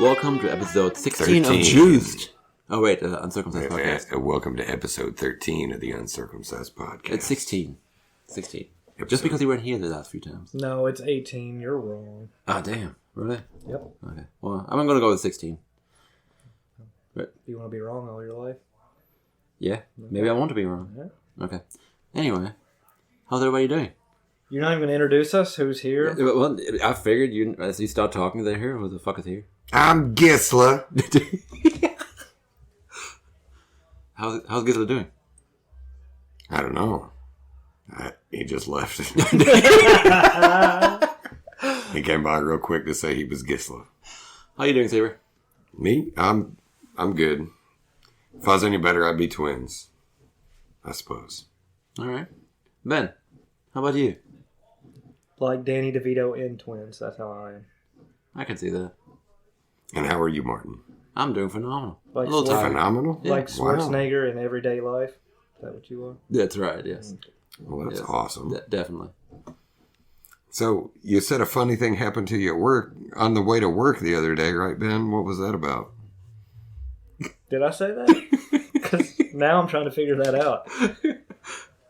Welcome to episode 16 13. of Juiced. Oh, wait, Uncircumcised Podcast. Welcome to episode 13 of the Uncircumcised Podcast. It's 16. 16. Just because you weren't here the last few times. No, it's 18. You're wrong. Ah, damn. Really? Yep. Okay. Well, I'm going to go with 16. But, You want to be wrong all your life? yeah. Maybe I want to be wrong. Yeah. Okay. Anyway, how's everybody doing? You're not even going to introduce us? Who's here? Well, I figured as you start talking, they're here. Who the fuck is here? I'm Gisla. How's Gisla doing? I don't know. He just left. He came by real quick to say he was Gisla. How you doing, Saber? Me? I'm good. If I was any better, I'd be twins. I suppose. All right. Ben, how about you? Like Danny DeVito in Twins. That's how I am. I can see that. And how are you, Martin? I'm doing phenomenal. Like a little tired. Phenomenal? Like Wow. Schwarzenegger in Everyday Life. Is that what you are? That's right, yes. Well, that's Yes. awesome. Definitely. So, you said a funny thing happened to you at work on the way to work the other day, right, Ben? What was that about? Did I say that? Because now I'm trying to figure that out.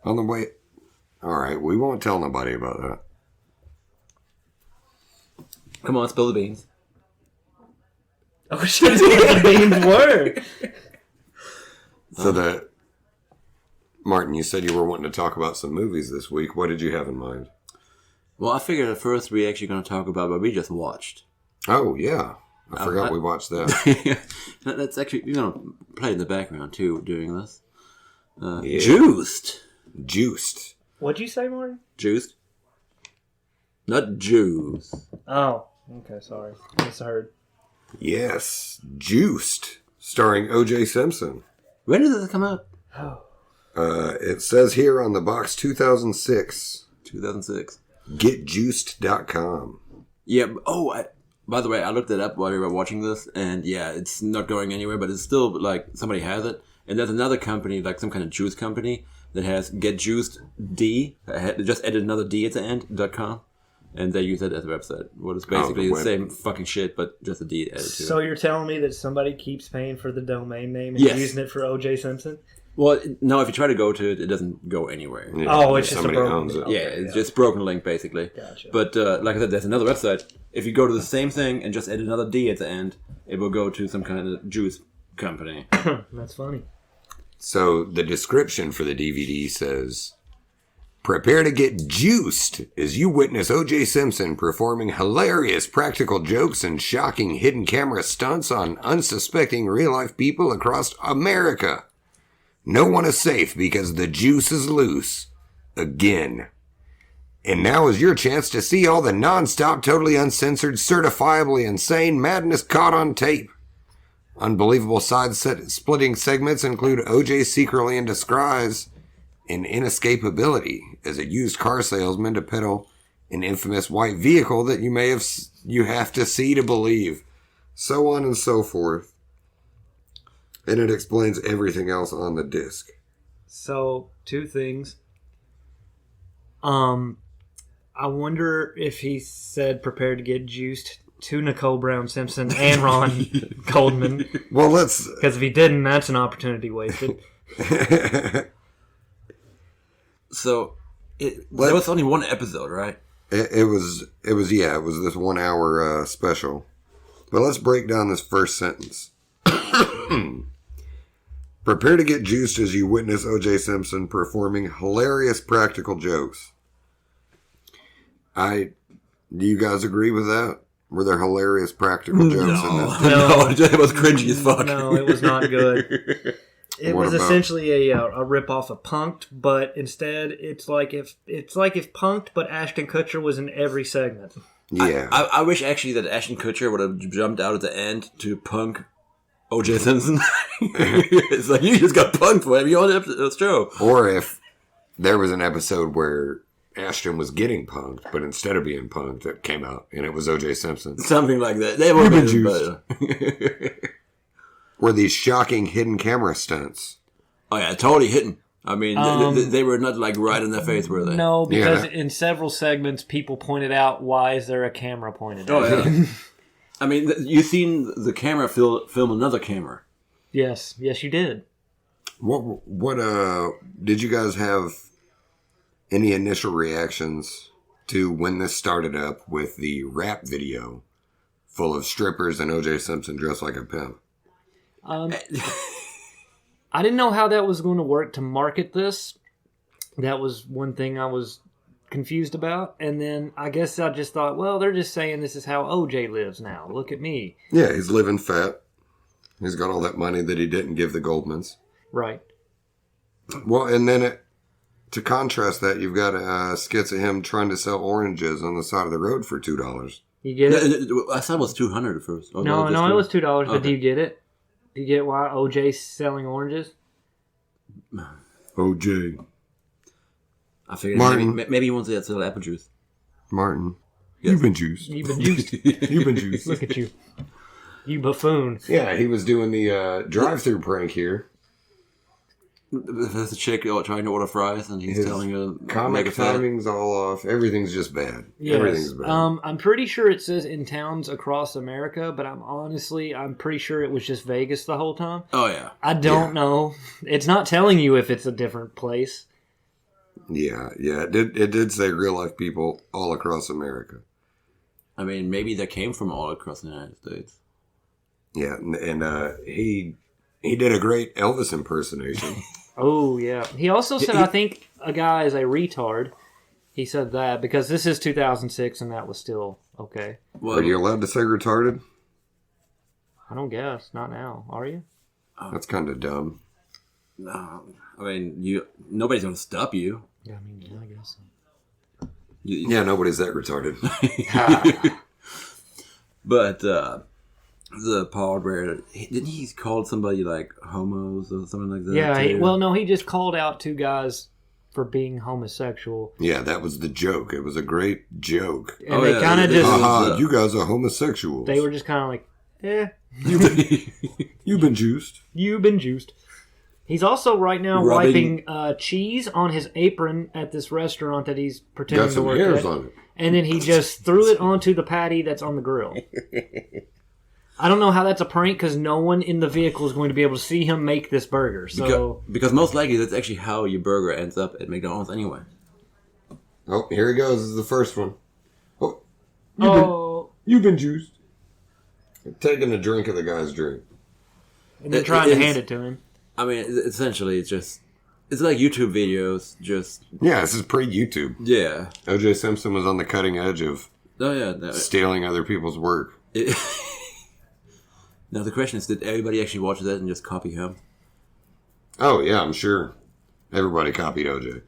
On the way... All right, we won't tell nobody about that. Come on, spill the beans. Oh, shit. That's what the beans were. So Martin, you said you were wanting to talk about some movies this week. What did you have in mind? Well, I figured at first we're actually going to talk about what we just watched. Oh, yeah. I forgot we watched that. That's actually, you're going to play in the background, too, doing this. Yeah. Juiced. Juiced. What'd you say, Martin? Juiced? Not juice. Oh, okay, sorry. Misheard. Yes. Juiced. Starring O.J. Simpson. When did this come out? It says here on the box 2006. 2006. GetJuiced.com. Yeah, by the way, I looked it up while we were watching this, and yeah, it's not going anywhere, but it's still, like, somebody has it. And there's another company, like some kind of juice company, that has GetJuiced.D. They just added another D at the end, .com. And they use it as a website. Well, it's basically the same fucking shit, but just a D added to it. So you're telling me that somebody keeps paying for the domain name and Yes. using it for O.J. Simpson? Well, no, if you try to go to it, it doesn't go anywhere. Yeah, Oh, it's just somebody a broken owns it. link. Yeah, it's just broken link, basically. Gotcha. But like I said, there's another website. If you go to the same thing and just add another D at the end, it will go to some kind of juice company. That's funny. So the description for the DVD says, prepare to get juiced as you witness O.J. Simpson performing hilarious practical jokes and shocking hidden camera stunts on unsuspecting real-life people across America. No one is safe because the juice is loose. Again. And now is your chance to see all the non-stop, totally uncensored, certifiably insane madness caught on tape. Unbelievable side-splitting segments include O.J. secretly in disguise and inescapability as a used car salesman to peddle an infamous white vehicle that you have to see to believe. So on and so forth. And it explains everything else on the disc. So, two things. I wonder if he said prepare to get juiced to Nicole Brown Simpson and Ron Goldman. Well, let's... Because if he didn't, that's an opportunity wasted. So, there was only one episode, right? It was this 1 hour special. But let's break down this first sentence. Prepare to get juiced as you witness O.J. Simpson performing hilarious practical jokes. Do you guys agree with that? Were there hilarious practical jokes in this? No, it was cringy as fuck. No, it was not good. It What was about? essentially a rip-off of Punk'd, but instead it's like if Punk'd, but Ashton Kutcher was in every segment. Yeah. I wish actually that Ashton Kutcher would have jumped out at the end to punk O.J. Simpson. It's like, you just got punked for him. You on the show. Or if there was an episode where Ashton was getting punked, but instead of being punked, it came out and it was O.J. Simpson. Something like that. They would have been better. Were these shocking hidden camera stunts? Oh yeah, totally hidden. I mean, they were not like right in their face, were they? No, because Yeah. in several segments, people pointed out, why is there a camera pointed at Oh you? yeah. I mean, you've seen the camera film another camera. Yes, you did. What did you guys have any initial reactions to when this started up with the rap video full of strippers and O.J. Simpson dressed like a pimp? I didn't know how that was going to work to market this. That was one thing I was confused about. And then I guess I just thought, well, they're just saying this is how OJ lives now. Look at me. Yeah, he's living fat. He's got all that money that he didn't give the Goldmans. Right. Well, and then to contrast that, you've got skits of him trying to sell oranges on the side of the road for $2. You get it? I thought it was $200 at first. Oh, No, it was $2. Okay. But do you get it? Do you get why OJ's selling oranges? OJ. I figured Martin. maybe he wants to sell apple juice. Martin. Yes. You've been juiced. You've been juiced. You've been juiced. Look at you. You buffoon. Yeah, he was doing the drive-through prank here. There's a chick trying to order fries, and he's telling her Comic timing's all off. Everything's just bad. Yes. Everything's bad. I'm pretty sure it says in towns across America, but I'm pretty sure it was just Vegas the whole time. Oh yeah, I don't know. It's not telling you if it's a different place. Yeah. It did say real life people all across America. I mean, maybe they came from all across the United States. Yeah, and he did a great Elvis impersonation. Oh, yeah. He also said, I think a guy is a retard. He said that because this is 2006 and that was still okay. Well, Are you allowed to say retarded? I don't guess. Not now. Are you? That's kind of dumb. no, I mean, nobody's gonna stop you. Yeah, I guess so. Yeah, nobody's that retarded. But the part where didn't he call somebody like homos or something like that? Yeah, too? he just called out two guys for being homosexual. Yeah, that was the joke. It was a great joke. And they kind of just... Haha, you guys are homosexuals. They were just kind of like, You've been juiced. You've been juiced. He's also right now wiping cheese on his apron at this restaurant that he's pretending Got some to work hairs at. on it. And then he just threw it onto the patty that's on the grill. I don't know how that's a prank because no one in the vehicle is going to be able to see him make this burger. So because most likely that's actually how your burger ends up at McDonald's anyway. Oh, here he goes. This is the first one. You've been juiced. Taking a drink of the guy's drink. And then trying to hand it to him. I mean, essentially, it's like YouTube videos. Yeah, this is pre-YouTube. Yeah. O.J. Simpson was on the cutting edge of stealing other people's work. Now the question is, did everybody actually watch that and just copy him? Oh yeah, I'm sure everybody copied O.J.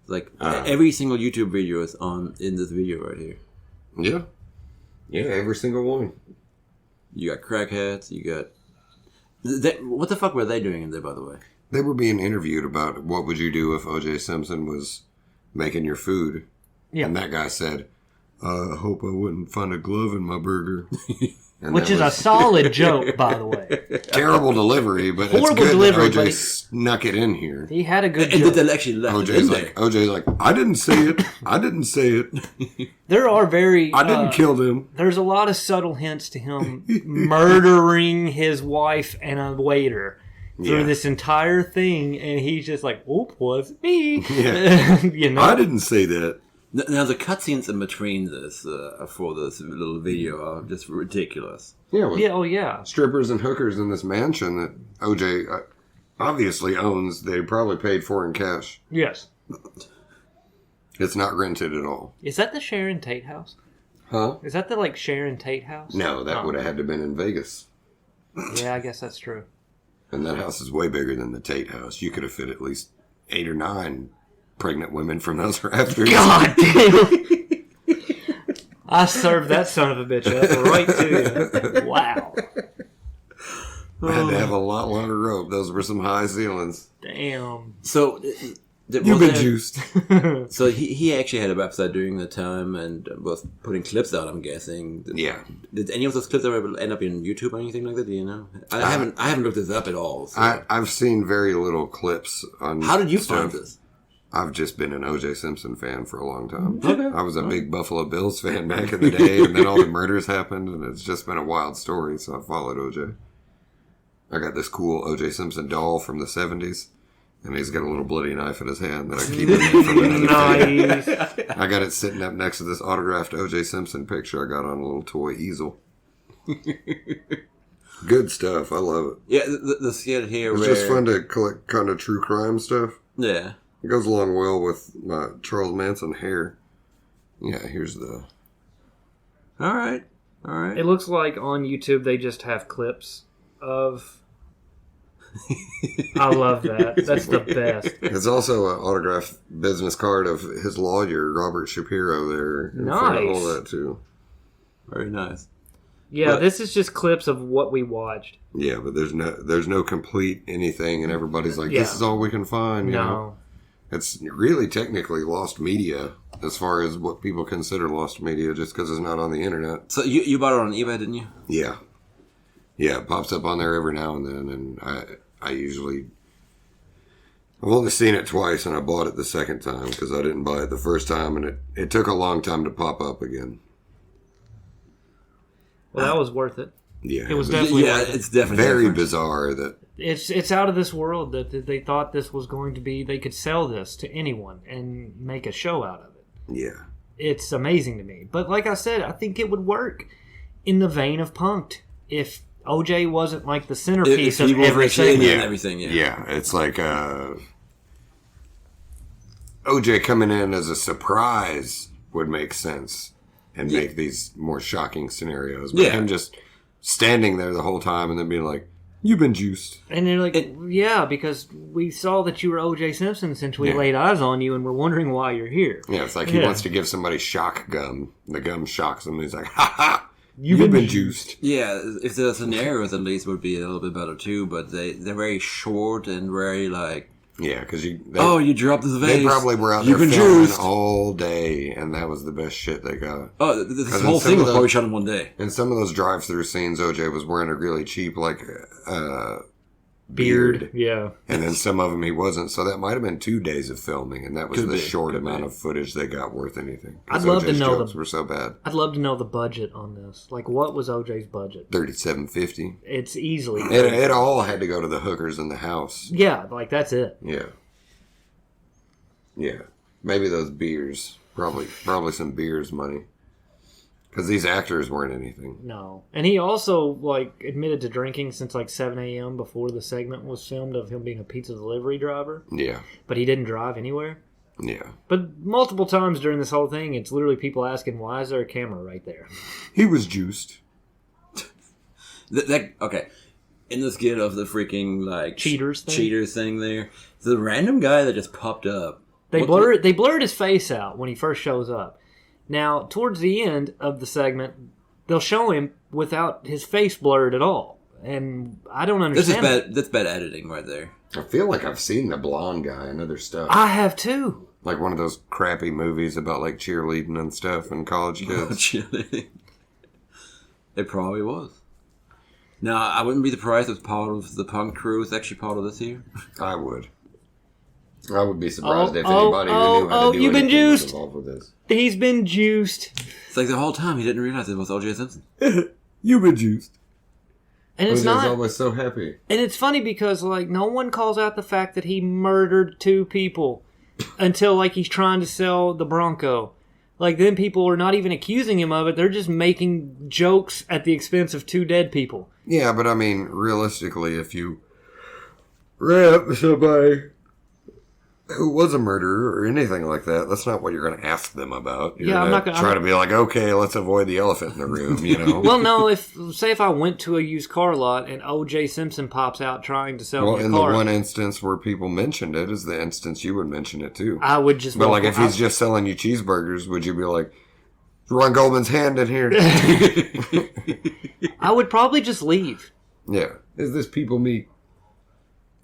Like every single YouTube video is in this video right here. Yeah, every single one. You got crackheads. You got what the fuck were they doing in there, by the way? They were being interviewed about what would you do if O.J. Simpson was making your food. Yeah. And that guy said, I hope I wouldn't find a glove in my burger. Which is a solid joke, by the way. Terrible delivery, but it's good that O.J. snuck it in here. He had a good joke. And did they actually left it in there? O.J.'s like, I didn't say it. I didn't say it. There are I didn't kill them. There's a lot of subtle hints to him murdering his wife and a waiter through this entire thing, and he's just like, "Oop, was me." Yeah. You know? I didn't say that. Now the cutscenes in between this for this little video are just ridiculous. Yeah. Strippers and hookers in this mansion that O.J. Obviously owns. They probably paid for in cash. Yes. It's not rented at all. Is that the Sharon Tate house? Huh? Is that the Sharon Tate house? No, that would have had to have been in Vegas. Yeah, I guess that's true. And that house is way bigger than the Tate house. You could have fit at least 8 or 9 pregnant women from those rafters. God damn! I served that son of a bitch up right to you. Wow. I had to have a lot longer rope. Those were some high ceilings. Damn. So you've been juiced. So he actually had a website during the time and was putting clips out, I'm guessing. Did any of those clips ever end up in YouTube or anything like that? Do you know? I haven't looked this up at all. So. I've seen very little clips on. How did you find this? I've just been an O.J. Simpson fan for a long time. Okay. I was a big Buffalo Bills fan back in the day, and then all the murders happened, and it's just been a wild story, so I followed O.J. I got this cool O.J. Simpson doll from the 70s, and he's got a little bloody knife in his hand that I keep in there from another day. I got it sitting up next to this autographed O.J. Simpson picture I got on a little toy easel. Good stuff. I love it. Yeah, the skit here. It's just fun to collect kind of true crime stuff. Yeah. It goes along well with my Charles Manson hair. Yeah, here's the... All right. It looks like on YouTube they just have clips of... I love that. That's the best. It's also an autographed business card of his lawyer, Robert Shapiro, there. Nice. All that, too. Very nice. Yeah, But- this is just clips of what we watched. Yeah, but there's no complete anything, and everybody's like, Yeah. this is all we can find. You know? No. It's really technically lost media as far as what people consider lost media just because it's not on the internet. So you bought it on eBay, didn't you? Yeah. Yeah, it pops up on there every now and then, and I usually... I've only seen it twice, and I bought it the second time because I didn't buy it the first time, and it took a long time to pop up again. Well, that was worth it. Yeah. It was definitely Yeah, worth it. it's definitely very different. bizarre that... It's out of this world that they thought this was going to be. They could sell this to anyone and make a show out of it. Yeah. It's amazing to me. But like I said, I think it would work in the vein of Punk'd if OJ wasn't like the centerpiece of he was every actually in segment. it and everything. Yeah. Yeah, it's like OJ coming in as a surprise would make sense and make these more shocking scenarios. But him just standing there the whole time and then being like, you've been juiced. And they're like, yeah, because we saw that you were O.J. Simpson since we laid eyes on you, and we're wondering why you're here. Yeah, it's like he wants to give somebody shock gum. The gum shocks him. And he's like, ha ha, you've been juiced. Yeah, if the scenarios at least would be a little bit better too, but they're very short and very like... Yeah, because you dropped his vase. They probably were out there You've been filming juiced. all day, and that was the best shit they got. Oh, this 'Cause whole in some thing of was probably shot in one day. In some of those drive-through scenes, OJ was wearing a really cheap, like, Beard. Yeah. And then some of them he wasn't. So that might have been 2 days of filming, and that was Could the be, short could amount be. of footage they got worth anything. 'Cause I'd love to OJ's know jokes were so bad. I'd love to know the budget on this. Like, what was OJ's budget? $37.50. It's easily... It all had to go to the hookers in the house. Yeah, like, that's it. Yeah. Yeah. Maybe those beers. Probably some beers money. Because these actors weren't anything. No. And he also, like, admitted to drinking since, like, 7 a.m. before the segment was filmed of him being a pizza delivery driver. Yeah. But he didn't drive anywhere. Yeah. But multiple times during this whole thing, it's literally people asking, why is there a camera right there? He was juiced. Okay. In the skit of the freaking, like... Cheaters thing? there, the random guy that just popped up... They blurred his face out when he first shows up. Now, towards the end of the segment, they'll show him without his face blurred at all. And I don't understand. That's bad editing right there. I feel like I've seen the blonde guy in other stuff. I have too. Like one of those crappy movies about like cheerleading and stuff and college kids. Cheerleading. It probably was. Now, I wouldn't be surprised if part of the punk crew is actually part of this here. I would. I would be surprised if anybody who knew how to do you've been anything was juiced. involved with this. He's been juiced. It's like the whole time he didn't realize it was O.J. Simpson. You've been juiced. And it's OJ's not. always so happy. And it's funny because, like, no one calls out the fact that he murdered 2 people until, like, he's trying to sell the Bronco. Like, then people are not even accusing him of it. They're just making jokes at the expense of 2 dead people. Yeah, but I mean, realistically, if you rap somebody who was a murderer or anything like that, that's not what you're going to ask them about. You're I'm not going gonna to try to be like, okay, let's avoid the elephant in the room, you know? Well, no, say if I went to a used car lot and O.J. Simpson pops out trying to sell me a in car, the one instance where people mentioned it is the instance you would mention it too. I would just... But like, if he's just selling you cheeseburgers, would you be like, Ron Goldman's hand in here? I would probably just leave. Yeah. Is this people meat?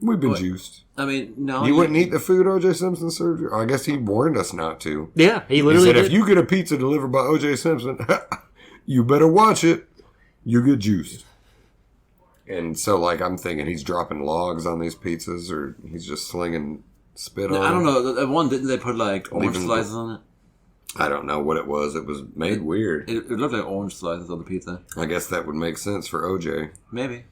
We've been juiced. I mean, no. You wouldn't eat the food O.J. Simpson served you? I guess he warned us not to. Yeah, he He literally said, did. if you get a pizza delivered by O.J. Simpson, you better watch it. You get juiced. And so, like, I'm thinking he's dropping logs on these pizzas, or he's just slinging spit on. I don't know. That one, didn't they put like orange slices on it? I don't know what it was. It was made weird. It looked like orange slices on the pizza. I guess that would make sense for OJ. Maybe.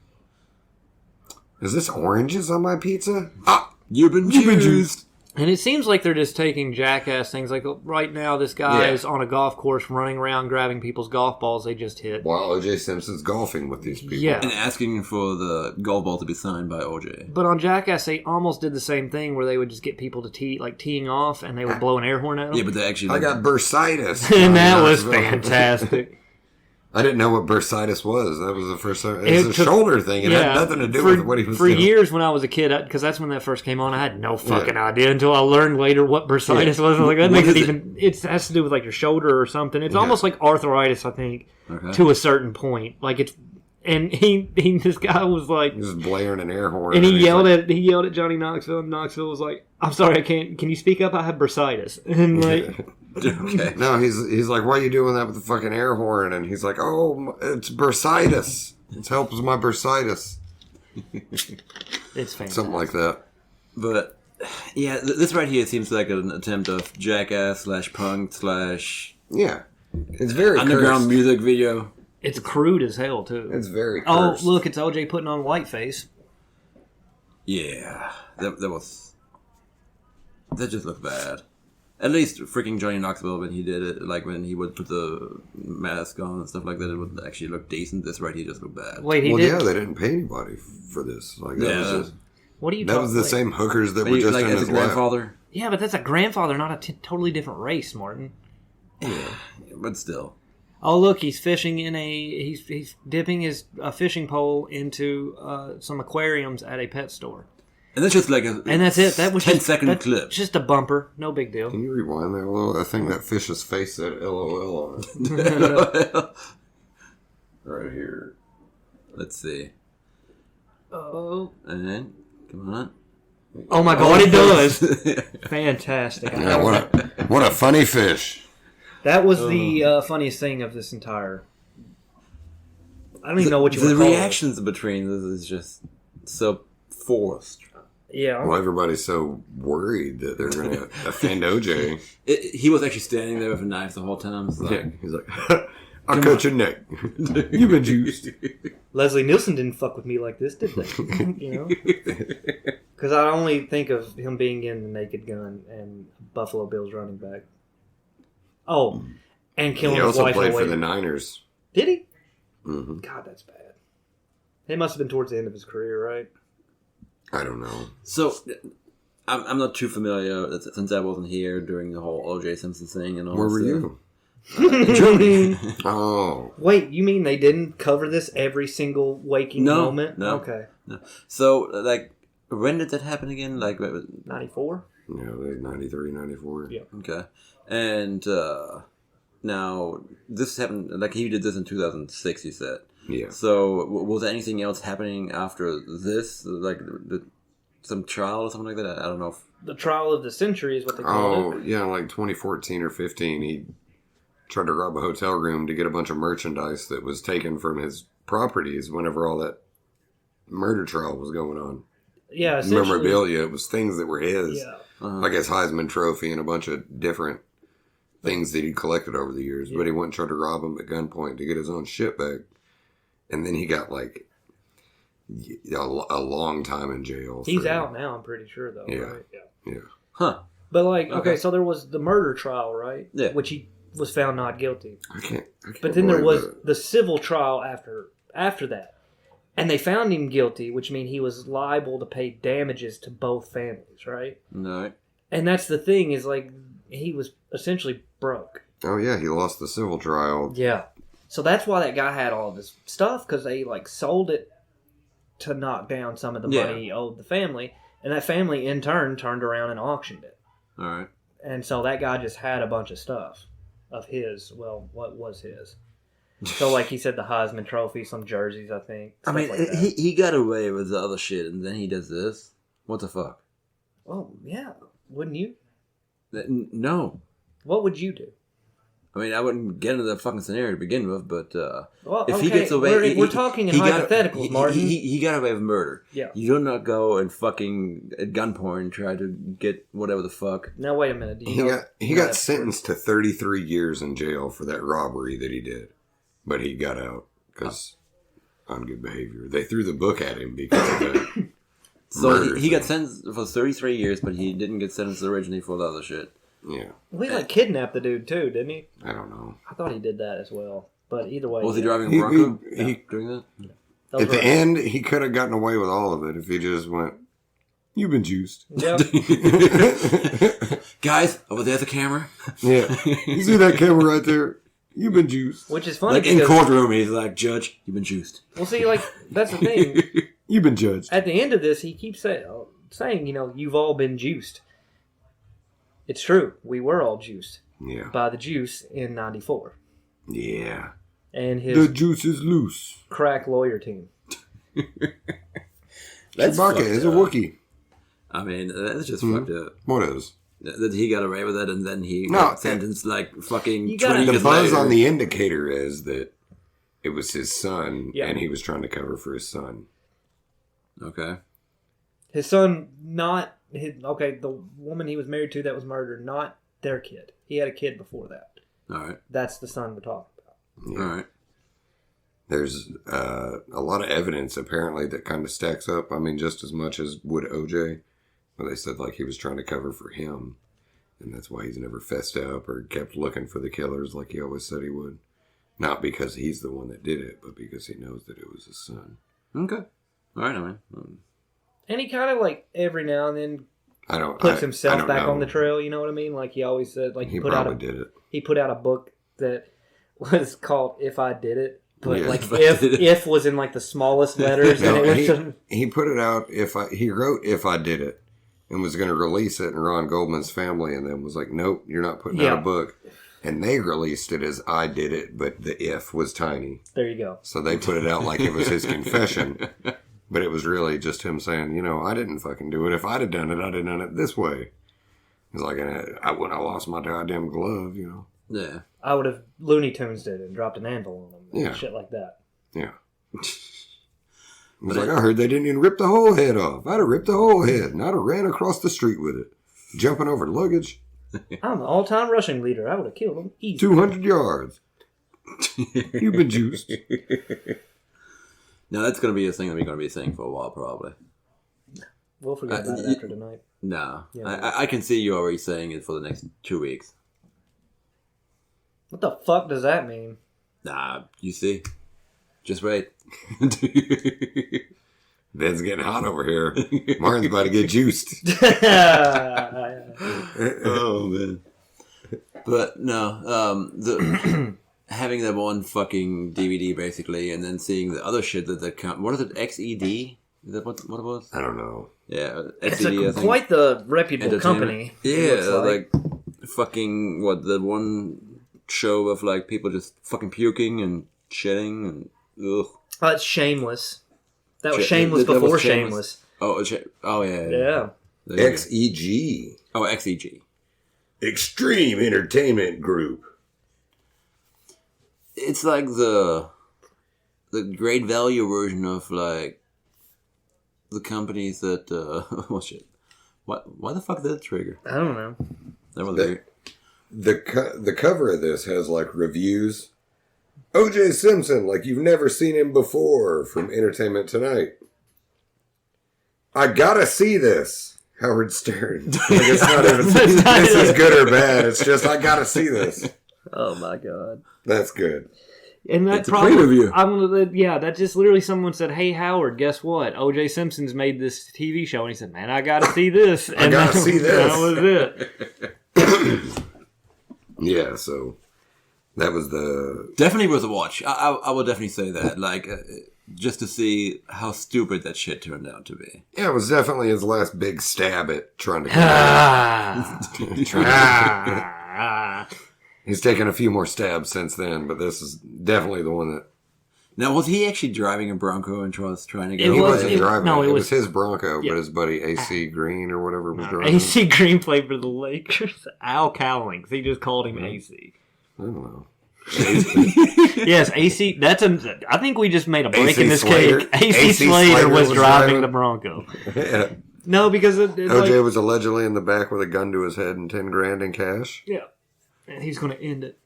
Is this oranges on my pizza? Ah! You've been juiced. And it seems like they're just taking jackass things. Like right now, this guy is on a golf course running around grabbing people's golf balls they just hit. While O.J. Simpson's golfing with these people. Yeah. And asking for the golf ball to be signed by OJ. But on Jackass, they almost did the same thing where they would just get people to teeing off and they would blow an air horn at them. Yeah, but they actually... I got bursitis. And that was fantastic. I didn't know what bursitis was. That was the first time. It was a shoulder thing. It had nothing to do with what he was doing. For years when I was a kid, because that's when that first came on, I had no fucking idea until I learned later what bursitis was. I was like, that makes it even... It has to do with like your shoulder or something. It's almost like arthritis, I think, to a certain point. Like it's... And this guy was like... He was blaring an air horn. And he yelled at Johnny Knoxville, and Knoxville was like, I'm sorry, I can't... Can you speak up? I have bursitis. And like... Okay. No, he's like, why are you doing that with the fucking air horn? And he's like, oh, it's bursitis. It helps my bursitis. It's fantastic. Something like that. But, yeah, this right here seems like an attempt of jackass / punk / Yeah. It's very underground cursed. music video. It's crude as hell, too. It's very Oh, cursed. look, it's OJ putting on whiteface. Yeah. That just looked bad. At least freaking Johnny Knoxville, when he did it, like when he would put the mask on and stuff like that, it would actually look decent. This right here just looked bad. Wait, Well, yeah, they didn't pay anybody for this. Like that was just, What are you that was the same hookers that were just like in as his a lap. grandfather? Yeah, but that's a grandfather, not a totally different race, Martin. Yeah, but still. Oh, look, he's fishing in he's dipping a fishing pole into some aquariums at a pet store. And that's just like And that's it. That was 10-second clip. Just a bumper. No big deal. Can you rewind that a little? I think that fish's face said LOL on it. Right here. Let's see. Oh. And then, come on. Oh my God, it does. Fantastic. Yeah, what a funny fish. That was the funniest thing of this entire... I don't even know what you would The call reactions between this is just so forced. Yeah. Well, everybody's so worried that they're going to offend OJ. He was actually standing there with a knife the whole time. So Yeah, he's like, I'll cut your neck. You've been juiced. Leslie Nielsen didn't fuck with me like this, did they? You know? Because I only think of him being in The Naked Gun and Buffalo Bills running back. Oh, and killing He his also wife. played for away. the Niners. Did he? Mm-hmm. God, that's bad. It must have been towards the end of his career, right? I don't know. So, I'm not too familiar since I wasn't here during the whole O.J. Simpson thing and all. Where were stuff. you? Germany. Oh. Wait, you mean they didn't cover this every single waking moment? No. Okay. No. So, like, when did that happen again? Like, 94? Yeah, like 93, 94. Yeah. okay. And now this happened. Like, he did this in 2006. You said. Yeah. So, was there anything else happening after this? Like, some trial or something like that? I don't know. The trial of the century is what they call it. Yeah, like 2014 or 15, he tried to rob a hotel room to get a bunch of merchandise that was taken from his properties whenever all that murder trial was going on. Yeah, essentially. Memorabilia, it was things that were his. Yeah. Like his Heisman Trophy and a bunch of different things that he collected over the years. Yeah. But he went and tried to rob him at gunpoint to get his own shit back. And then he got like a long time in jail. He's out now, I'm pretty sure, though. Yeah. Right? Yeah. Huh. But, like, okay, so there was the murder trial, right? Yeah. Which he was found not guilty. I can't But then there believe was that. the civil trial after that. And they found him guilty, which means he was liable to pay damages to both families, right? No. And that's the thing, is like, he was essentially broke. Oh, yeah, he lost the civil trial. Yeah. So that's why that guy had all of his stuff, because they, like, sold it to knock down some of the money he owed the family. And that family, in turn, turned around and auctioned it. All right. And so that guy just had a bunch of stuff of his. Well, what was his? So, like he said, the Heisman Trophy, some jerseys, I think. I mean, like that. he got away with the other shit, and then he does this. What the fuck? Oh, yeah. Wouldn't you? No. What would you do? I mean, I wouldn't get into that fucking scenario to begin with, but well, if he gets away... We're talking in hypotheticals, Martin. He got away with murder. Yeah. You do not go and fucking, at gunpoint, try to get whatever the fuck. Now, wait a minute. He got sentenced to 33 years in jail for that robbery that he did. But he got out because on good behavior. They threw the book at him because of that. So he got sentenced for 33 years, but he didn't get sentenced originally for the other shit. Yeah. Well, he kidnapped the dude too, didn't he? I don't know. I thought he did that as well. But either way. Was he driving a Bronco doing that? Yeah. At the end, he could have gotten away with all of it if he just went, "You've been juiced." Yep. Guys, over there's a camera. Yeah. You see that camera right there? You've been juiced. Which is funny. Like in courtroom, he's like, "Judge, you've been juiced." Well, see, like, that's the thing. You've been judged. At the end of this, he keeps saying, you've all been juiced. It's true. We were all juiced. Yeah. By the juice in 94. Yeah. And his the juice is loose. crack lawyer team. That's Chewbacca is a Wookiee. I mean, that's just fucked up. What is? That he got away with it and then he got sentenced like fucking 20 The years buzz later. on the indicator is that it was his son and he was trying to cover for his son. Okay. His son, not his. Okay, the woman he was married to that was murdered, not their kid. He had a kid before that. All right. That's the son we're talking about. Yeah. All right. There's a lot of evidence apparently that kind of stacks up. I mean, just as much as would OJ. But they said like he was trying to cover for him. And that's why he's never fessed up or kept looking for the killers like he always said he would. Not because he's the one that did it, but because he knows that it was his son. Okay. All right, I mean. And he kind of like every now and then I puts himself don't back know. on the trail. You know what I mean? Like he always said. Like He put out probably did it. He put out a book that was called "If I Did It," but Yeah. like if was in like the smallest letters. No, and it was he put it out. He wrote "If I Did It" and was going to release it, and Ron Goldman's family and them was like, "Nope, you're not putting out a book." And they released it as "I Did It," but the "if" was tiny. There you go. So they put it out like it was his confession, but it was really just him saying, I didn't fucking do it. If I'd have done it, I'd have done it this way. It's like when I lost my goddamn glove, Yeah. I would have Looney Tunes did it and dropped an anvil on them. And Yeah. shit like that. Yeah. It's like, I heard they didn't even rip the whole head off. I'd have ripped the whole head, and I'd have ran across the street with it, jumping over luggage. I'm the all-time rushing leader. I would have killed him easy. 200 yards. You've been juiced. Now that's going to be a thing that we're going to be saying for a while, probably. We'll forget about it after tonight. No. Yeah. I can see you already saying it for the next 2 weeks. What the fuck does that mean? Nah, you see. Just wait. Ben's getting hot over here. Martin's about to get juiced. Oh, man. But, no, having that one fucking DVD, basically, and then seeing the other shit that come... What is it, XED? Is that what it was? I don't know. Yeah, It's XED, I think. quite the reputable company. Yeah, it looks like fucking, the one show of, like, people just fucking puking and shitting and, ugh. Oh, it's Shameless. That was Shameless that was before Shameless. Shameless. Yeah. XEG. Oh, XEG. Extreme Entertainment Group. It's like the great value version of, like, the companies that, oh shit. Why the fuck did it trigger? I don't know. That was weird. The cover of this has like reviews. O.J. Simpson, like you've never seen him before from Entertainment Tonight. I gotta see this. Howard Stern. Like it's not even, this is good or bad. It's just, I gotta see this. Oh my god. That's good. And that It's a probably, preview. that just literally someone said, "Hey Howard, guess what? O.J. Simpson's made this TV show," and he said, "Man, I gotta see this." And I gotta see this. That was it. Yeah, so that was the... Definitely worth a watch. I would definitely say that. Like, just to see how stupid that shit turned out to be. Yeah, it was definitely his last big stab at trying to... He's taken a few more stabs since then, but this is definitely the one that... Now, was he actually driving a Bronco and was trying to get... He was- wasn't it- driving no, it. it It was- was his Bronco, Yeah. but his buddy AC Green or whatever was driving it. AC Green played for the Lakers. Al Cowlings. He just called him AC. I don't know. Yes, AC. I think we just made a break in this Slater. cake. AC Slater was driving the Bronco. Yeah. No, because OJ was allegedly in the back with a gun to his head and $10,000 in cash. Yeah, and he's going to end it.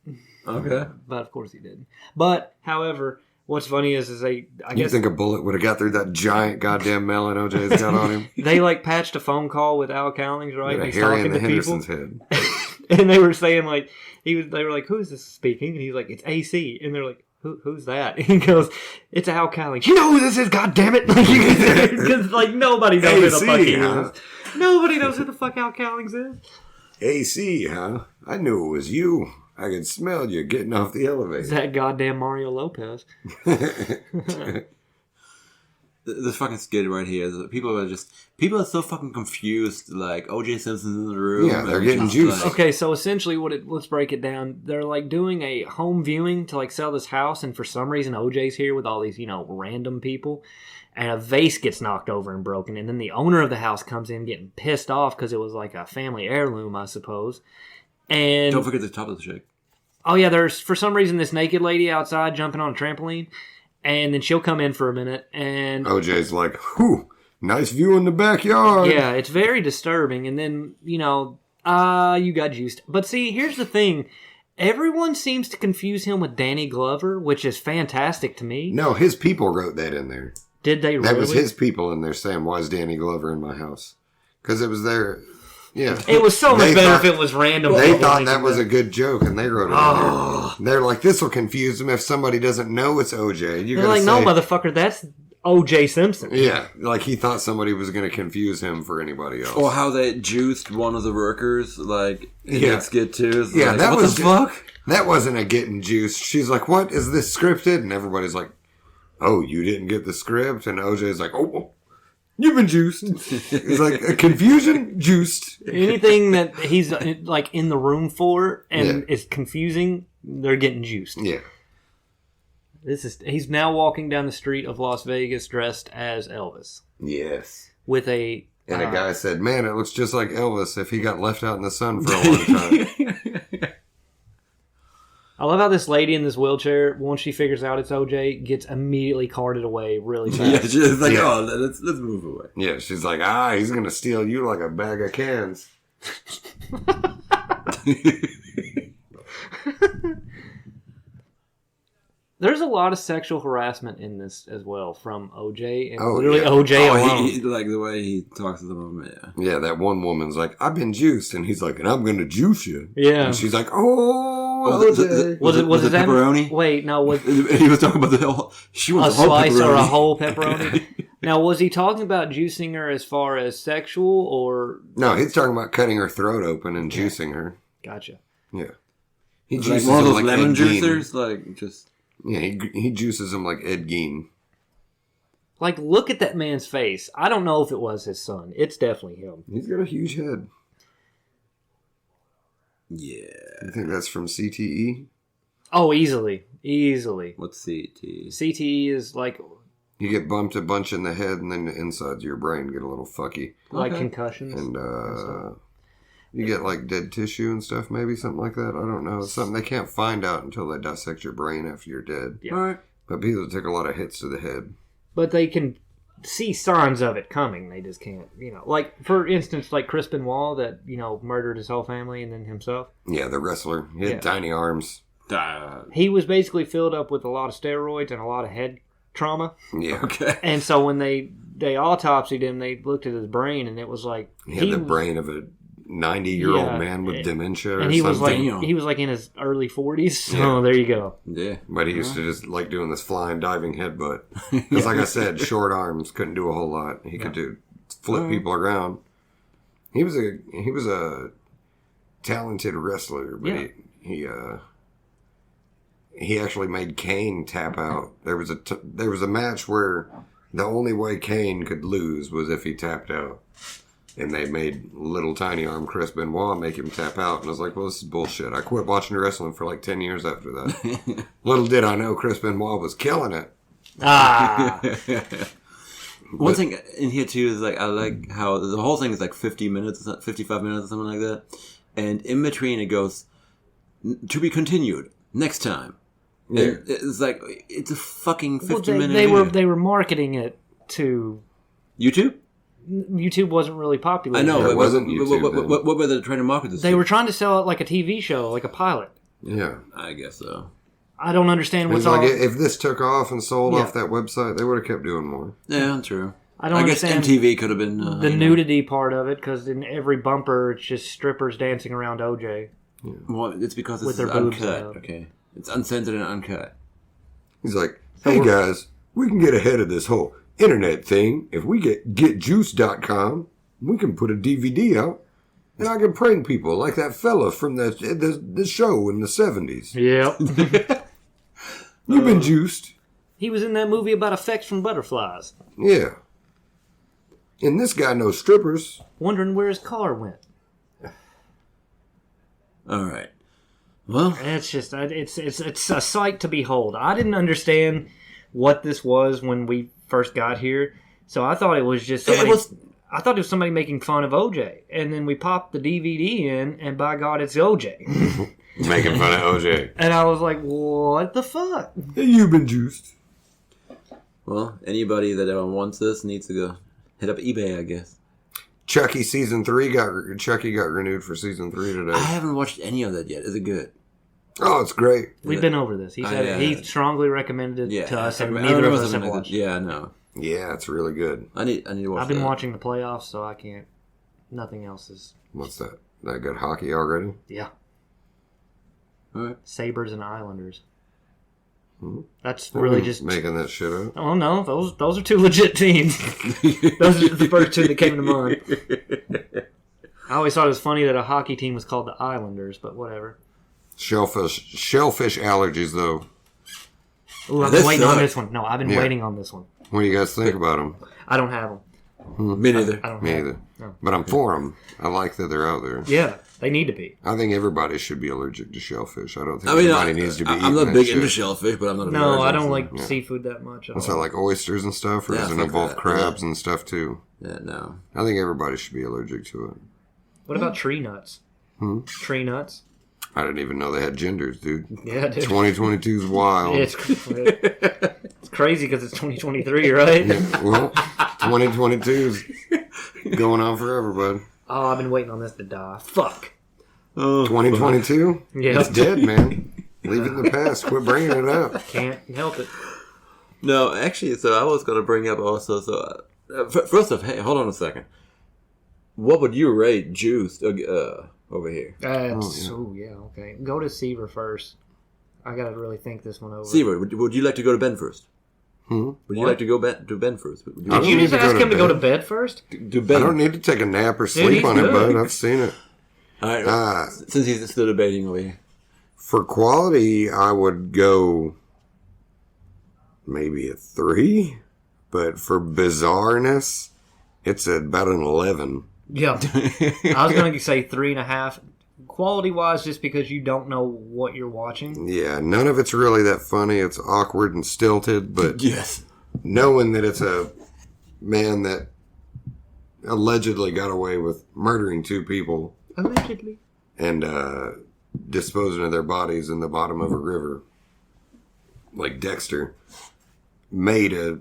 Okay, but of course he didn't. But however, what's funny is I guess you think a bullet would have got through that giant goddamn melon OJ's got on him? They patched a phone call with Al Cowlings, right? He's talking to Henderson's people. Head. And they were saying they were like, "Who's this speaking?" And he's like, "It's AC." And they're like, "Who's that?" And he goes, "It's Al Cowlings." You know who this is? God damn it! Because nobody knows who the fuck he is. Nobody knows who the fuck Al Cowlings is. AC, huh? I knew it was you. I could smell you getting off the elevator. It's that goddamn Mario Lopez. This fucking skid right here. People are so fucking confused. Like OJ Simpson's in the room. Yeah, they're getting juiced. Okay, so essentially, let's break it down. They're doing a home viewing to sell this house, and for some reason, OJ's here with all these random people, and a vase gets knocked over and broken, and then the owner of the house comes in getting pissed off because it was a family heirloom, I suppose. And don't forget the top of the shake. Oh yeah, there's for some reason this naked lady outside jumping on a trampoline. And then she'll come in for a minute, and OJ's like, "Whew, nice view in the backyard." Yeah, it's very disturbing. And then, you got juiced. But see, here's the thing. Everyone seems to confuse him with Danny Glover, which is fantastic to me. No, his people wrote that in there. Did they really? That was his people in there saying, "Why is Danny Glover in my house?" Because it was their... Yeah. It was so much better if it was random. They thought that was a good joke, and they wrote it in there. They're like, this will confuse them if somebody doesn't know it's OJ. They're like, no, motherfucker, that's OJ Simpson. Yeah, like he thought somebody was going to confuse him for anybody else. Or how they juiced one of the workers, let's get to. Yeah, that what was the fuck? That wasn't a getting juiced. She's like, what, is this scripted? And everybody's like, oh, you didn't get the script? And OJ's like, oh. You've been juiced. It's like a confusion, juiced. Anything that he's in the room for and is confusing, they're getting juiced. Yeah. He's now walking down the street of Las Vegas dressed as Elvis. Yes. With a guy said, man, it looks just like Elvis if he got left out in the sun for a long time. I love how this lady in this wheelchair, once she figures out it's OJ, gets immediately carted away really fast. Yeah, she's like, oh, let's move away. Yeah, she's like, he's going to steal you like a bag of cans. There's a lot of sexual harassment in this as well from OJ. And OJ alone. He, like the way he talks to the woman, Yeah, that one woman's like, I've been juiced. And he's like, and I'm going to juice you. Yeah. And she's like, OJ. Was it pepperoni? Wait, no. He was talking about the whole... She wants a slice or a whole pepperoni? Now, was he talking about juicing her as far as sexual or... No, he's talking about cutting her throat open and juicing her. Gotcha. Yeah. He juices one of those lemon juicers? Yeah, he juices him like Ed Gein. Look at that man's face. I don't know if it was his son. It's definitely him. He's got a huge head. Yeah. You think that's from CTE? Oh, easily. What's CTE? CTE is you get bumped a bunch in the head, and then the insides of your brain get a little fucky. Like concussions? And you get dead tissue and stuff, maybe something like that. I don't know. It's something they can't find out until they dissect your brain after you're dead. Yeah. All right. But people take a lot of hits to the head. But they can see signs of it coming. They just can't, for instance, Chris Benoit that, murdered his whole family and then himself. Yeah, the wrestler. He had tiny arms. He was basically filled up with a lot of steroids and a lot of head trauma. Yeah. Okay. And so when they autopsied him, they looked at his brain and it was he had the brain of a 90-year-old man with dementia or something. He was in his early 40s. So there you go. Yeah. But he used to just doing this flying diving headbutt. Because like I said, short arms, couldn't do a whole lot. He could flip people around. He was a talented wrestler, but he actually made Kane tap out. There was a match where the only way Kane could lose was if he tapped out. And they made little tiny arm Chris Benoit make him tap out. And I was like, well, this is bullshit. I quit watching wrestling for 10 years after that. Little did I know Chris Benoit was killing it. One thing in here, too, is I like how the whole thing is 50 minutes, 55 minutes or something like that. And in between, it goes To be continued next time. Yeah. And it's like, it's a fucking 50 Well, minute they video. were marketing it to YouTube? YouTube. Wasn't really popular. I know. It but wasn't YouTube what were they trying to market this They to? were trying to sell it like a TV show, like a pilot. Yeah. I guess so. I don't understand what's It's like all. if this took off and sold Yeah. off that website, they would have kept doing more. Yeah, true. I don't I guess understand MTV could have been... the nudity part of it, because in every bumper it's just strippers dancing around OJ. Well, it's because With it's their boobs uncut, out. okay? It's uncensored and uncut. He's like, hey guys, we can get ahead of this whole internet thing. If we get getjuice.com, we can put a DVD out and I can prank people like that fella from the show in the 70s. Yep. You've been juiced. He was in that movie about effects from butterflies. Yeah. And this guy knows strippers. Wondering where his car went. All right. Well, It's just, it's a sight to behold. I didn't understand what this was when we first got here, so I thought it was just somebody. I thought it was somebody making fun of OJ, and then we popped the DVD in, and by God, it's OJ. Making fun of OJ. And I was like, what the fuck? Hey, you've been juiced. well, anybody that ever wants this needs to go hit up eBay, I guess. Chucky season 3 Chucky got renewed for season 3 today. I haven't watched any of that yet. Is it good? Oh, it's great. We've been over this. He said he strongly recommended it to us, and neither of us have watched. Yeah, no. Yeah, it's really good. I need to watch I've been that. watching the playoffs, so I can't. Nothing else is. What's that? That good hockey already? Yeah. All right. Sabres and Islanders. Hmm. That's really just making that shit up. Oh no, those are two legit teams. Those are the first two that came to mind. I always thought it was funny that a hockey team was called the Islanders, but whatever. Shellfish allergies though. Ooh, I've been waiting on sucks. this one. No, I've been waiting on this one. What do you guys think about them? I don't have them. Me neither. I don't Me have either. them. No. But I'm for them. I like that they're out there. Yeah, they need to be. I think everybody should be allergic to shellfish. I don't think I mean, everybody needs to be eating I'm not that big shit. into shellfish, but I'm not. No, I allergic, don't so- like yeah. seafood that much. What's that, like oysters and stuff? Or Yeah, does it fuck involve that. crabs and stuff too? Yeah, no. I think everybody should be allergic to it. What about tree nuts? Tree nuts? I didn't even know they had genders, dude. Yeah, dude. 2022 is wild. It's crazy because it's 2023, right? Yeah, well, 2022 is going on forever, bud. Oh, I've been waiting on this to die. Fuck. 2022? Yeah. It's dead, man. Leave it in the past. Quit bringing it up. Can't help it. No, actually, so I was going to bring up also. So first off, hey, hold on a second. What would you rate Juice over here? Yeah, okay. Go to Seaver first. I gotta really think this one over. Seaver, would you like to go to Ben first? Hmm? Would you like to go to Ben first? I Did don't you need just to go ask to him to go to bed. bed first? To I Ben. don't need to take a nap or sleep he's on it, good. bud. I've seen it. All right, since he's still debating over here. For quality, I would go maybe a 3. But for bizarreness, it's about an 11. Yeah. I was gonna say 3.5. Quality wise, just because you don't know what you're watching. Yeah, none of it's really that funny. It's awkward and stilted, but Yes. knowing that it's a man that allegedly got away with murdering 2 people Allegedly. and disposing of their bodies in the bottom of a river, like Dexter, made a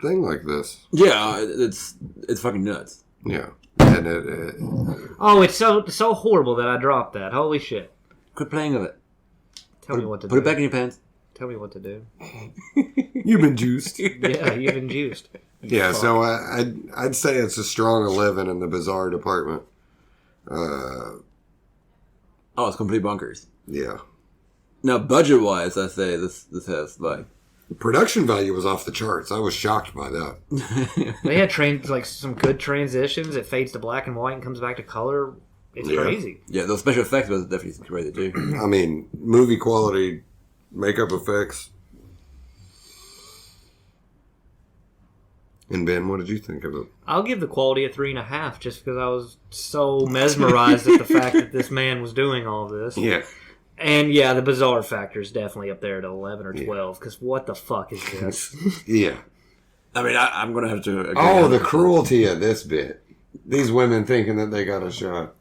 thing like this. Yeah, it's fucking nuts. Yeah. And Oh, it's so horrible that I dropped that. Holy shit. Quit playing with it. Tell me what to do. Put it back in your pants. Tell me what to do. you've been juiced. Yeah, you've been juiced. Yeah, so I'd say it's a strong 11 in the bizarre department. Oh, it's complete bunkers. Yeah. Now, budget-wise, I say this has like The production value was off the charts. I was shocked by that. They had like some good transitions. It fades to black and white and comes back to color. It's crazy. yeah, those special effects was definitely crazy too. I mean, movie quality, makeup effects. And Ben, what did you think of it? I'll give the quality a 3.5 just because I was so mesmerized at the fact that this man was doing all this. Yeah. And yeah, the bizarre factor is definitely up there at 11 or 12 because what the fuck is this? Yeah. I mean, I'm gonna have to. Agree Oh, on the that. cruelty of this bit. These women thinking that they got a shot.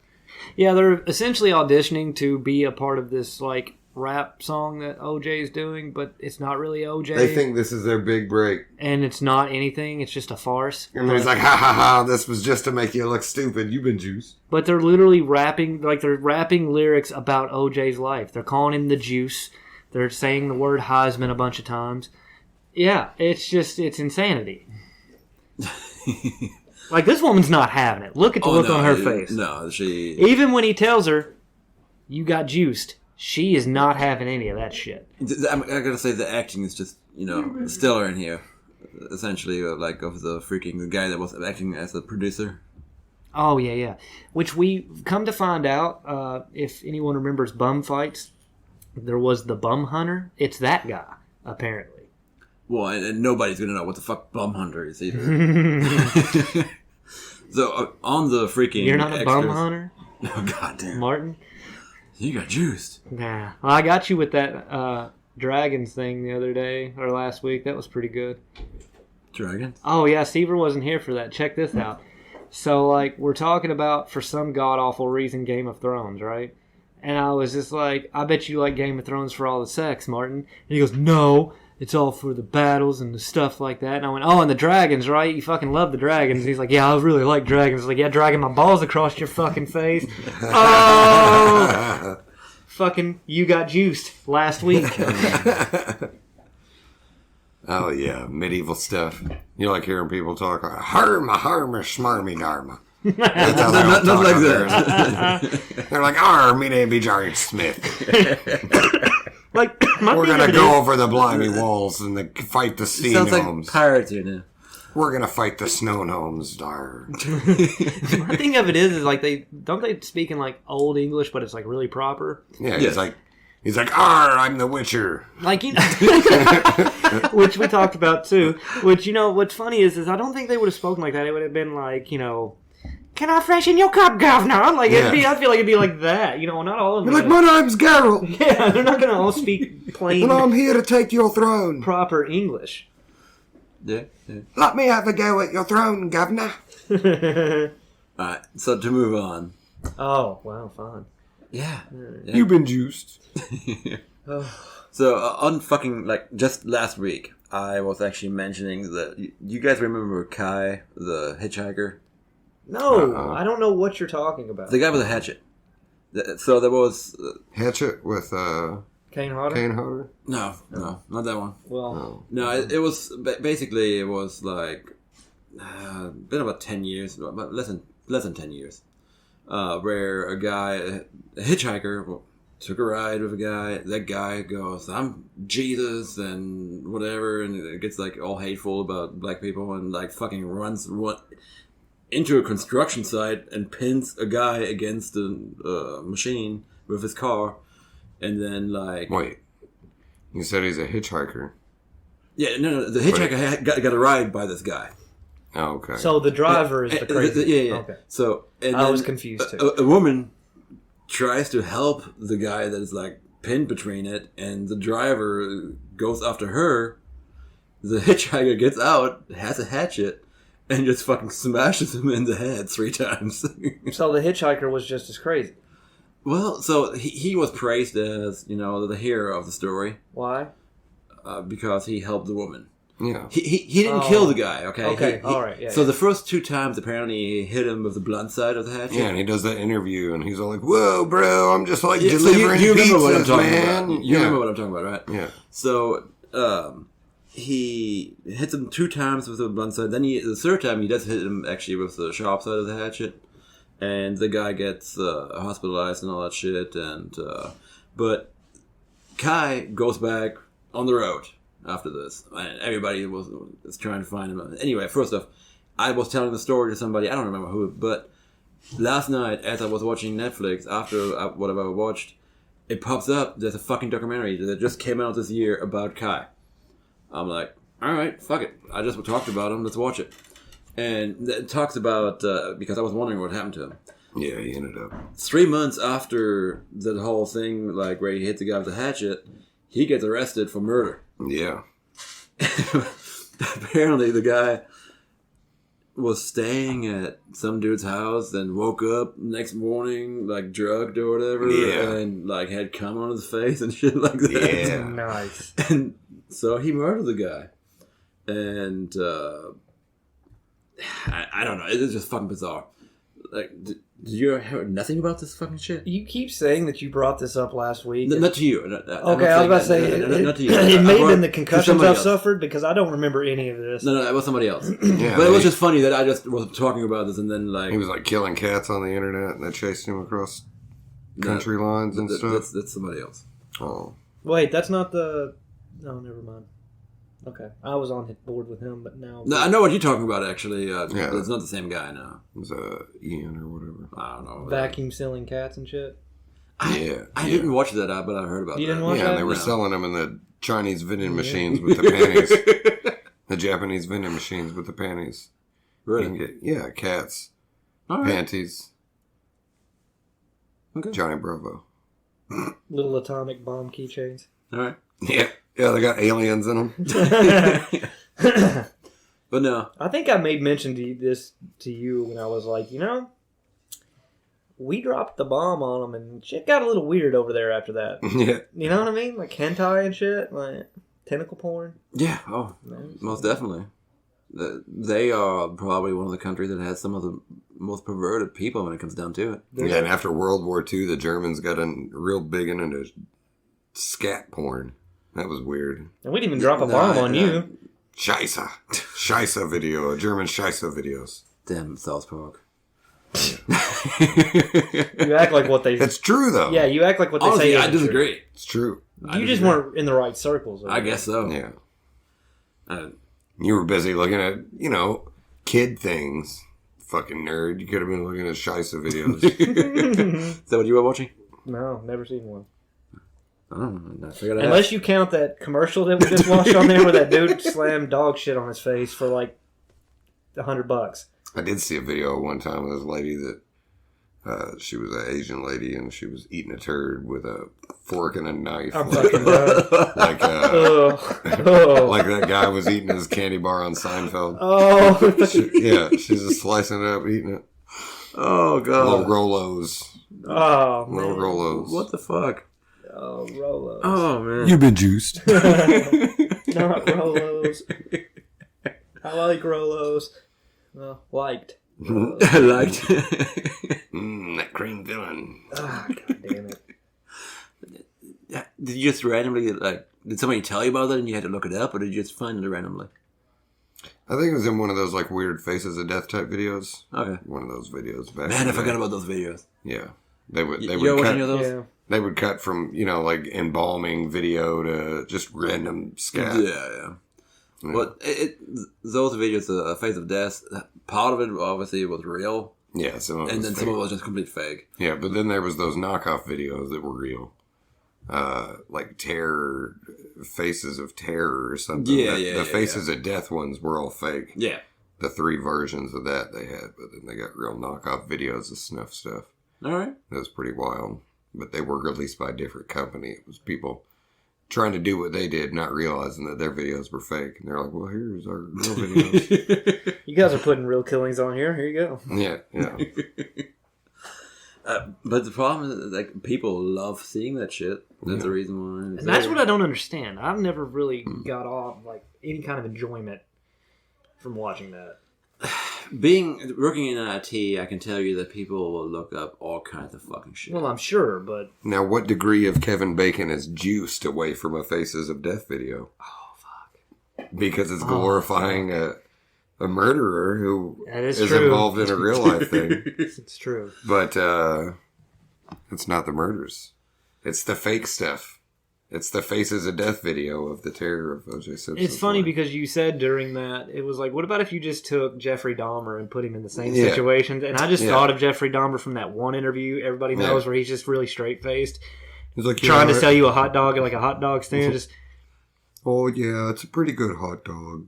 Yeah, they're essentially auditioning to be a part of this like rap song that OJ's doing, but it's not really OJ. They think this is their big break. And it's not anything. It's just a farce. And he's like, ha ha ha, this was just to make you look stupid. You've been juiced. But they're literally rapping, like they're rapping lyrics about OJ's life. They're calling him the juice. They're saying the word Heisman a bunch of times. Yeah, it's insanity. Like, this woman's not having it. Look at the look on her face. No, she... Even when he tells her, you got juiced, she is not having any of that shit. I gotta say, the acting is just, stellar in here. Essentially, like, of the guy that was acting as a producer. Oh, yeah. Which we come to find out, if anyone remembers bum fights, there was the bum hunter. It's that guy, apparently. Well, and nobody's gonna know what the fuck bum hunter is either. So, on the freaking You're not a extras, bum hunter? Oh, goddamn. Martin? You got juiced. Nah. Well, I got you with that dragons thing the other day, or last week. That was pretty good. Dragons? Oh, yeah, Seaver wasn't here for that. Check this out. So, like, we're talking about, for some god-awful reason, Game of Thrones, right? And I was just like, I bet you like Game of Thrones for all the sex, Martin. And he goes, no, it's all for the battles and the stuff like that. And I went, oh, and the dragons, right? You fucking love the dragons. And he's like, yeah, I really like dragons. I was like, yeah, dragging my balls across your fucking face. Oh! Fucking, you got juiced last week. Oh, yeah, medieval stuff. You like hearing people talk, harma, smarmy, dharma. That's how they all Not talk like out that. there. They're like, me name be George Smith. Like, We're going to go over the blimey walls and fight the sea Sounds gnomes. like pirates here now. We're going to fight the snow gnomes, dar. My thing of it is like they speak in like old English, but it's like really proper. Yeah, Yes. he's like, I'm the Witcher. Like, which we talked about too. Which, what's funny is I don't think they would have spoken like that. It would have been like, can I freshen your cup, governor? Like, I feel like it'd be like that. Not all of them. You're like, my name's Geralt. Yeah, they're not going to all speak plain, And I'm here to take your throne. proper English. Yeah. Let me have a go at your throne, governor. Alright, so to move on. Oh, wow, fine. Yeah. You've been juiced. So, on fucking, just last week, I was actually mentioning that... You guys remember Kai, the hitchhiker? No, I don't know what you're talking about. The guy with a hatchet. So there was... Hatchet with Kane Hodder? Kane Hodder? No, not that one. Well, No, it was... Basically, it was like... been about 10 years, but less than 10 years. Where a hitchhiker... took a ride with a guy. That guy goes, I'm Jesus and whatever, and it gets all hateful about black people and fucking runs into a construction site and pins a guy against a machine with his car, and then Wait, you said he's a hitchhiker. Yeah, no, the hitchhiker got a ride by this guy. Oh, okay. so the driver is the crazy. Yeah. Okay. So and I then was confused too. A woman tries to help the guy that is pinned between it, and the driver goes after her. The hitchhiker gets out, has a hatchet, and just fucking smashes him in the head 3 times. So the hitchhiker was just as crazy. Well, so he was praised as, the hero of the story. Why? Because he helped the woman. Yeah. He didn't kill the guy, okay? Okay, all right. Yeah, so the first 2 times, apparently, he hit him with the blunt side of the hatchet. Yeah, and he does that interview, and he's all like, whoa, bro, I'm just so delivering you remember pizzas, what I'm talking man. about. You remember what I'm talking about, right? Yeah. So, he hits him 2 times with the blunt side. Then the third time, he does hit him actually with the sharp side of the hatchet. And the guy gets hospitalized and all that shit. And but Kai goes back on the road after this. And everybody was trying to find him. Anyway, first off, I was telling the story to somebody. I don't remember who. But last night, as I was watching Netflix, after whatever I watched, it pops up. There's a fucking documentary that just came out this year about Kai. I'm like, all right, fuck it. I just talked about him. Let's watch it. And it talks about, because I was wondering what happened to him. Yeah, he ended up. 3 months after the whole thing, where he hit the guy with the hatchet, he gets arrested for murder. Yeah. Apparently the guy was staying at some dude's house, then woke up next morning, like drugged or whatever, and like had cum on his face and shit like that. Yeah. Nice. And so he murdered the guy. And I don't know. It's just fucking bizarre. Like, did you hear nothing about this fucking shit? You keep saying that you brought this up last week. Not to you. Okay, I was about to say, not to you. It may have been the concussions I've else. suffered because I don't remember any of this. No, it was somebody else. Yeah, but it was just funny that I just was talking about this and then like... He was like killing cats on the internet and they chased him across country lines and stuff. That's somebody else. Oh. Wait, that's not the... No, never mind. Okay, I was on board with him, but now... No, I know what you're talking about, actually. Yeah. It's not the same guy now. It was Ian or whatever. I don't know. Vacuum sealing cats and shit. I didn't watch that, but I heard about that. You didn't watch Yeah, that? and they were No. selling them in the Chinese vending machines with the panties. The Japanese vending machines with the panties. You can Really? get, cats, All right. panties, Okay. Johnny Bravo. Little atomic bomb keychains. All right. Yeah, they got aliens in them. But no. I think I made mention to you when I was like, we dropped the bomb on them and shit got a little weird over there after that. Yeah. You know what I mean? Like hentai and shit, like tentacle porn. Yeah. Oh, most definitely. They are probably one of the countries that has some of the most perverted people when it comes down to it. Yeah, and after World War II, the Germans got real big into scat porn. That was weird. And we didn't even drop a bomb on you. Scheisse. Scheisse video. German Scheisse videos. Damn South Park. You act like what they... It's true, though. Yeah, you act like what they Honestly, say I isn't true. disagree. It's true. You just weren't in the right circles. I guess so. Yeah. Uh, You were busy looking at, kid things. Fucking nerd. You could have been looking at Scheisse videos. Is that what you were watching? No, never seen one. I don't know. I figured it out. Unless you count that commercial that we just watched on there where that dude slammed dog shit on his face for like $100. I did see a video one time of this lady that she was an Asian lady and she was eating a turd with a fork and a knife. I'm fucking done. Like, Oh. like that guy was eating his candy bar on Seinfeld. Oh. She's just slicing it up, eating it. Oh, God. Little Rolos. Oh, Little man. Rolos. What the fuck? Oh, Rolos. Oh, man. You've been juiced. Not Rolos. I like Rolos. Well, liked. I liked That cream filling. Ah, God damn it. Did you just randomly, did somebody tell you about that and you had to look it up, or did you just find it randomly? I think it was in one of those like weird Faces of Death type videos. Okay. One of those videos back. Man, in I the forgot day. about those videos. Yeah, they would. They You would ever watch cut. any of those? Yeah. They would cut from like embalming video to just random scat. Yeah. But those videos, Face of Death, part of it obviously was real, Yeah, some of it and was then fake. some of it was just complete fake. Yeah, but then there was those knockoff videos that were real. Like Terror, Faces of Terror or something. The Faces of Death ones were all fake. Yeah. The 3 versions of that they had, but then they got real knockoff videos of snuff stuff. All right. That was pretty wild. But they were released by a different company. It was people trying to do what they did, not realizing that their videos were fake. And they're like, well, here's our real videos. You guys are putting real killings on here. Here you go. Yeah. But the problem is, like, people love seeing that shit. That's the reason why. And that's what I don't understand. I've never really got off like any kind of enjoyment from watching that. Working in IT, I can tell you that people will look up all kinds of fucking shit. Well, I'm sure, but Now, what degree of Kevin Bacon is juiced away from a Faces of Death video? oh fuck, Because it's glorifying a murderer who that is is true. involved in a real life thing. It's true. But it's not the murders. It's the fake stuff. It's the Faces of Death video of the terror of O.J. Simpson. It's funny because you said during that, it was like, what about if you just took Jeffrey Dahmer and put him in the same Yeah. situations? And I just Yeah. thought of Jeffrey Dahmer from that one interview everybody knows where he's just really straight-faced, He's like, trying to sell you a hot dog at like a hot dog stand. Just oh, yeah, it's a pretty good hot dog.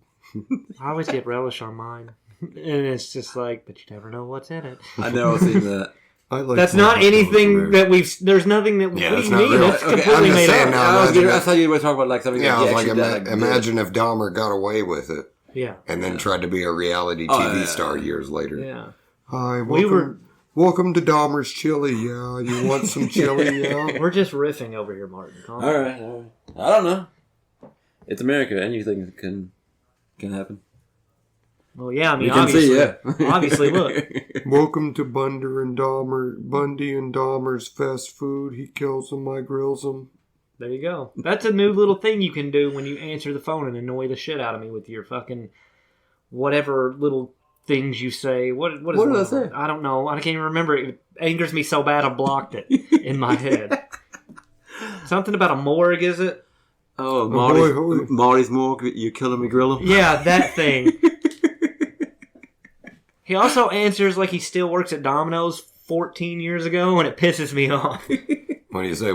I always get relish on mine. And it's just like, but you never know what's in it. I never seen that. I like That's my not hot dogs anything American. that we've... There's nothing that... Yeah, what that's do you not mean? real. That's Okay, I'm completely just made saying up. now. I thought you were talking about like something Yeah, that I was he like, actually did, imagine if Dahmer got away with it. Yeah. And then tried to be a reality TV star years later. Yeah. Hi, welcome to Dahmer's Chili. Yeah, you want some chili? Yeah. We're just riffing over here, Martin. Calm All right. I don't know. It's America. Anything can happen. Well, yeah, I mean, You can obviously, see, yeah. obviously, look. Welcome to Bundy and Dahmer's fast food. He kills them, I grills them. There you go. That's a new little thing you can do when you answer the phone and annoy the shit out of me with your fucking whatever little things you say. What did I say? I don't know. I can't even remember. It angers me so bad I blocked it in my head. Something about a morgue, is it? Oh, Marty's morgue. You killing me, grill him? Yeah, that thing. He also answers like he still works at Domino's 14 years ago, and it pisses me off. What do you say?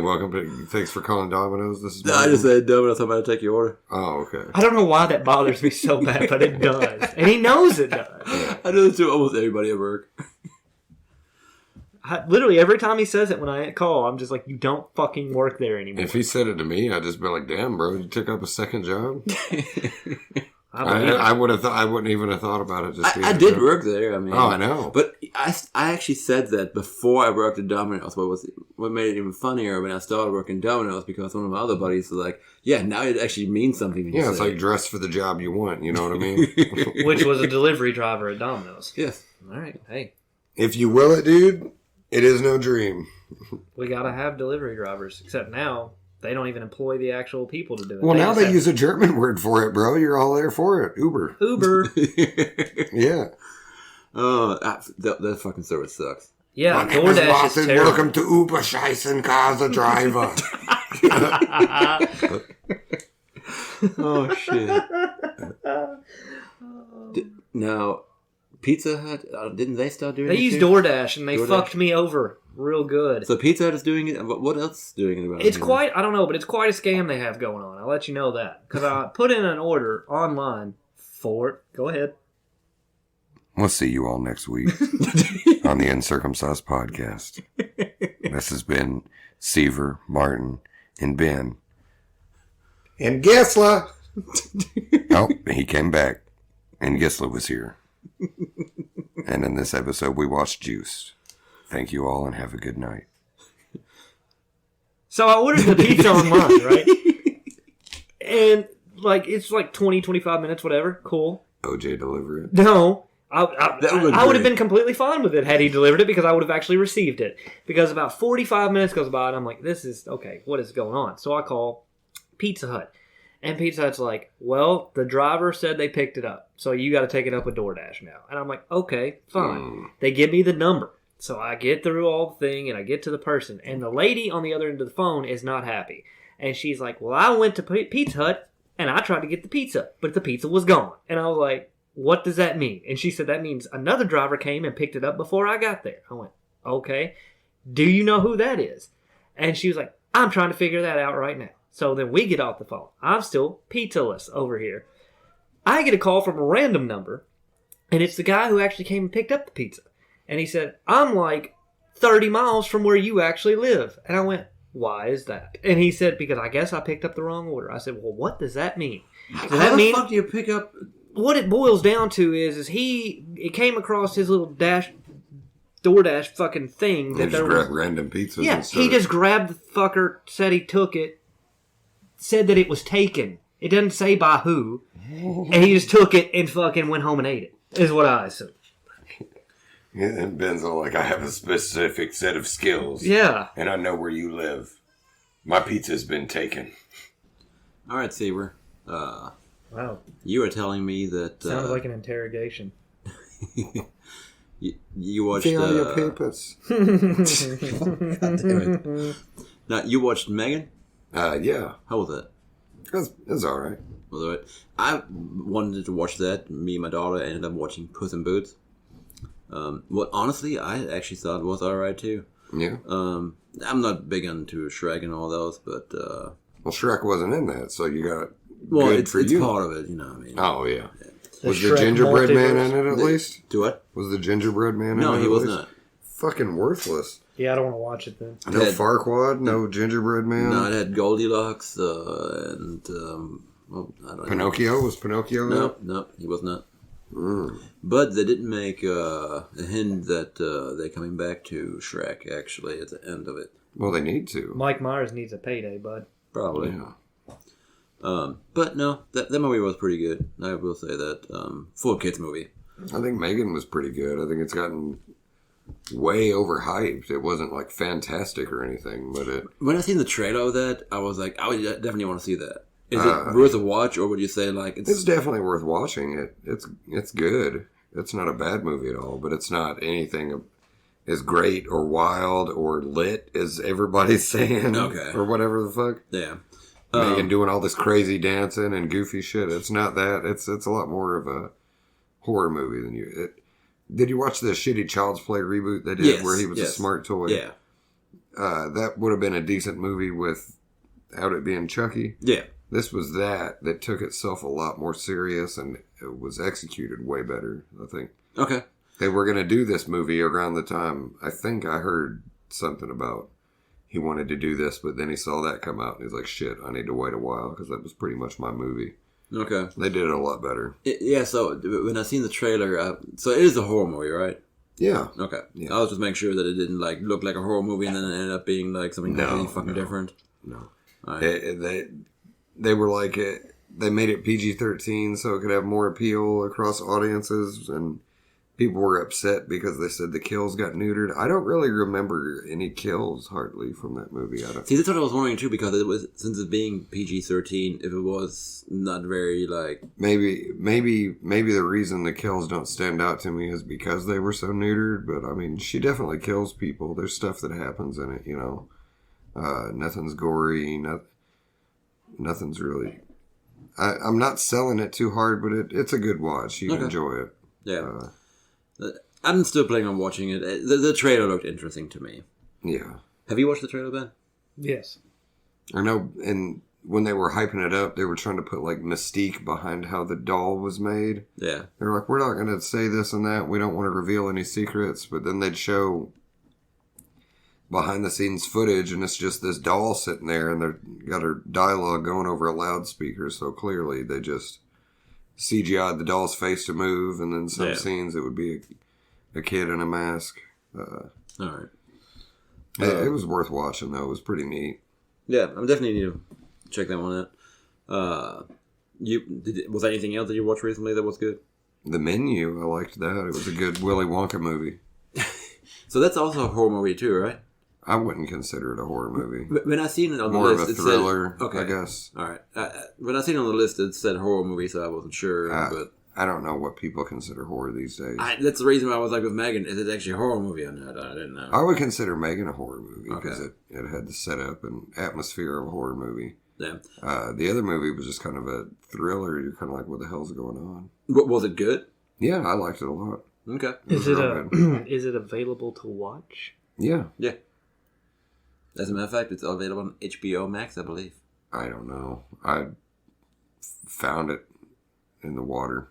Thanks for calling Domino's. This is I just said Domino's. I'm about to take your order. Oh, okay. I don't know why that bothers me so bad, but it does. And he knows it does. I do this to almost everybody at work. Literally, every time he says it when I call, I'm just like, you don't fucking work there anymore. If he said it to me, I'd just be like, damn, bro, you took up a second job? I wouldn't even have thought about it. I did work there. I mean, I know. But I actually said that before I worked at Domino's. What made it even funnier when I started working Domino's, because one of my other buddies was like, "Yeah, now it actually means something." Yeah, it's like dress for the job you want. You know what I mean? Which was a delivery driver at Domino's. Yes. All right. Hey, if you will it, dude, it is no dream. we gotta have delivery drivers. Except now they don't even employ the actual people to do it. Well, now they use a German word for it, bro. You're all there for it. Uber. Yeah. Oh, that fucking service sucks. Yeah, DoorDash is terrible. Welcome to Uber Scheißen Casa Driver. Oh, shit. Now, Pizza Hut, didn't they start doing it? They use DoorDash, and they fucked me over real good. So Pizza Hut is doing it? What else is doing it about it? It's quite, I don't know, but it's quite a scam they have going on. I'll let you know that. Because I put in an order online for it. Go ahead. We'll see you all next week on the Uncircumcised Podcast. This has been Seaver, Martin, and Ben. And Gisla! Oh, he came back. And Gisla was here. And in this episode, we watched Juice. Thank you all and have a good night. So I ordered the pizza online, right? And it's like 20, 25 minutes, whatever. Cool. OJ deliver it? No. I would have been completely fine with it had he delivered it, because I would have actually received it. Because about 45 minutes goes by and I'm like, this is, okay, what is going on? So I call Pizza Hut. And Pizza Hut's like, well, the driver said they picked it up, so you got to take it up with DoorDash now. And I'm like, okay, fine. They give me the number. So I get through all the thing and I get to the person. And the lady on the other end of the phone is not happy. And she's like, well, I went to Pizza Hut and I tried to get the pizza, but the pizza was gone. And I was like, what does that mean? And she said, that means another driver came and picked it up before I got there. I went, okay. Do you know who that is? And she was like, I'm trying to figure that out right now. So then we get off the phone. I'm still pizzaless over here. I get a call from a random number, and it's the guy who actually came and picked up the pizza. And he said, I'm like 30 miles from where you actually live. And I went, why is that? And he said, because I guess I picked up the wrong order. I said, well, what does that mean? Does that mean? How the fuck do you pick up? What it boils down to is it came across his little DoorDash fucking thing. That there was random pizzas. Yeah, he just grabbed the fucker, said he took it, said that it was taken. It doesn't say by who. And he just took it and fucking went home and ate it, is what I assume. Yeah, and Ben's all like, I have a specific set of skills. Yeah. And I know where you live. My pizza's been taken. All right, Saber. Wow. You were telling me that... Sounds like an interrogation. you watched... See all your papers. God damn it. Now, you watched Megan? Yeah. How was that? It was all right. Was it all right? I wanted to watch that. Me and my daughter ended up watching Puss in Boots. Well, honestly, I actually thought it was all right, too. Yeah. I'm not big into Shrek and all those, but... well, Shrek wasn't in that, so you got... Well, it's part of it, you know what I mean? Oh, yeah. The Was Shrek the gingerbread man multiverse. in it at least? Do what? Was the gingerbread man in it? No, he at was least? not. Fucking worthless. Yeah, I don't want to watch it then. No Farquaad, no gingerbread man. No, it had Goldilocks and Well, I don't know. Pinocchio? Was Pinocchio? No, he was not. But they did make a hint that they're coming back to Shrek, actually, at the end of it. Well, they need to. Mike Myers needs a payday, bud. Probably. Yeah. But no, that movie was pretty good. I will say that. Full kids movie. I think Megan was pretty good. I think it's gotten way overhyped. It wasn't like fantastic or anything, but it... When I seen the trailer of that, I was like, I would definitely want to see that. Is it worth a watch, or would you say like it's definitely worth watching? It's good. It's not a bad movie at all, but it's not anything as great or wild or lit as everybody's saying. Okay. Or whatever the fuck. Yeah. Megan doing all this crazy dancing and goofy shit. It's not that. It's a lot more of a horror movie than you. Did you watch the shitty Child's Play reboot they did where he was a smart toy? Yeah. That would have been a decent movie without it being Chucky. Yeah. This was that took itself a lot more serious and it was executed way better, I think. Okay. They were going to do this movie around the time, I think I heard something about he wanted to do this, but then he saw that come out and he's like, shit, I need to wait a while because that was pretty much my movie. Okay. They did it a lot better. Yeah, so when I seen the trailer, so it is a horror movie, right? Yeah. Okay. Yeah. I was just making sure that it didn't like look like a horror movie and then it ended up being like something completely fucking different. No. Right. They were like they made it PG-13 so it could have more appeal across audiences, and people were upset because they said the kills got neutered. I don't really remember any kills hardly from that movie. See, that's what I was wondering too, because it was, since it being PG-13, if it was not very like maybe the reason the kills don't stand out to me is because they were so neutered. But I mean, she definitely kills people. There's stuff that happens in it, you know. Nothing's gory. Nothing's really. I'm not selling it too hard, but it's a good watch. You enjoy it. Yeah. I'm still planning on watching it. The trailer looked interesting to me. Yeah. Have you watched the trailer, Ben? Yes. I know, and when they were hyping it up, they were trying to put like mystique behind how the doll was made. Yeah. They're like, we're not going to say this and that. We don't want to reveal any secrets. But then they'd show behind the scenes footage, and it's just this doll sitting there, and they've got her dialogue going over a loudspeaker. So clearly, they just CGI'd the doll's face to move, and then some scenes it would be a kid in a mask. All right. It was worth watching, though. It was pretty neat. Yeah, I'm definitely need to check that one out. Was there anything else that you watched recently that was good? The Menu, I liked that. It was a good Willy Wonka movie. So that's also a horror movie too, right? I wouldn't consider it a horror movie. When I seen it on the More list, of a thriller, I guess. All right. When I seen it on the list, it said horror movie, so I wasn't sure. But I don't know what people consider horror these days. That's the reason why I was like with Megan. Is it actually a horror movie or not? I didn't know. I would consider Megan a horror movie because it had the setup and atmosphere of a horror movie. Yeah. The other movie was just kind of a thriller. You're kind of like, what the hell's going on? Was it good? Yeah, I liked it a lot. Okay. Is it available to watch? Yeah. Yeah. As a matter of fact, it's available on HBO Max, I believe. I don't know. I found it in the water.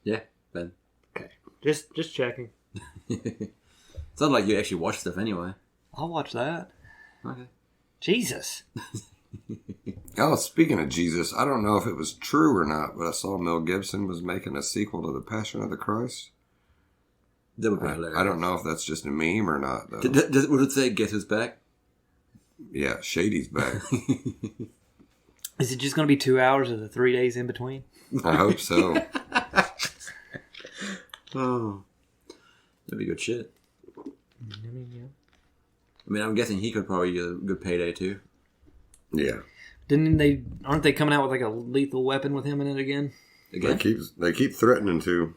Yeah, Ben. Okay. Just checking. It's not like you actually watch stuff anyway. I'll watch that. Okay. Jesus. Oh, speaking of Jesus, I don't know if it was true or not, but I saw Mel Gibson was making a sequel to The Passion of the Christ. That would be hilarious. I don't know if that's just a meme or not, though. Would it say Guess Who's Back? Yeah, Shady's back. Is it just going to be 2 hours of the 3 days in between? I hope so. Oh. That'd be good shit. I mean, I'm guessing he could probably get a good payday, too. Yeah. Aren't they coming out with like a lethal weapon with him in it again? They keep threatening to.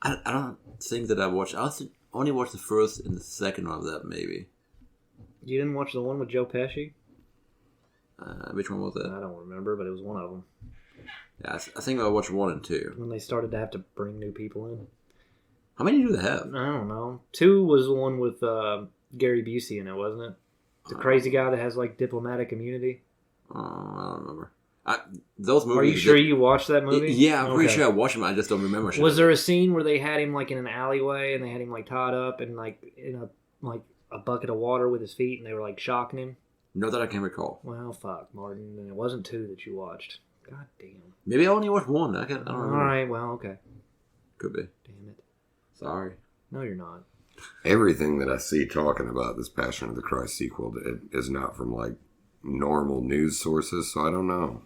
I don't think that I watched. I only watched the first and the second one of that, maybe. You didn't watch the one with Joe Pesci? Which one was that? I don't remember, but it was one of them. Yeah, I think I watched 1 and 2. When they started to have to bring new people in. How many do they have? I don't know. 2 was the one with Gary Busey in it, wasn't it? The crazy guy that has like diplomatic immunity. I don't remember. Those movies. Are you sure you watched that movie? Yeah, I'm pretty sure I watched them. I just don't remember. Was there a scene where they had him like in an alleyway and they had him like tied up and like in a bucket of water with his feet and they were like shocking him? Not that I can recall. Well, fuck, Martin. Then it wasn't 2 that you watched. God damn. Maybe I only watched 1. I don't remember. All right, well, okay. Could be. Damn it. Sorry. No, you're not. Everything that I see talking about this Passion of the Christ sequel is not from like normal news sources, so I don't know.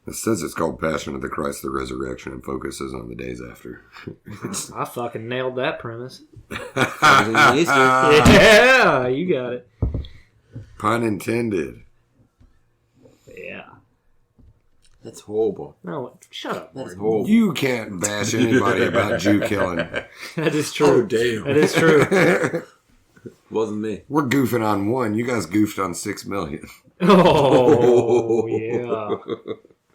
It says it's called Passion of the Christ, the Resurrection, and focuses on the days after. I fucking nailed that premise. Easter. Yeah, you got it. Pun intended. Yeah. That's horrible. No, shut up, That's Martin. horrible. You can't bash anybody about Jew killing. That is true. Oh, damn. That is true. Wasn't me. We're goofing on 1. You guys goofed on 6 million. Oh, yeah.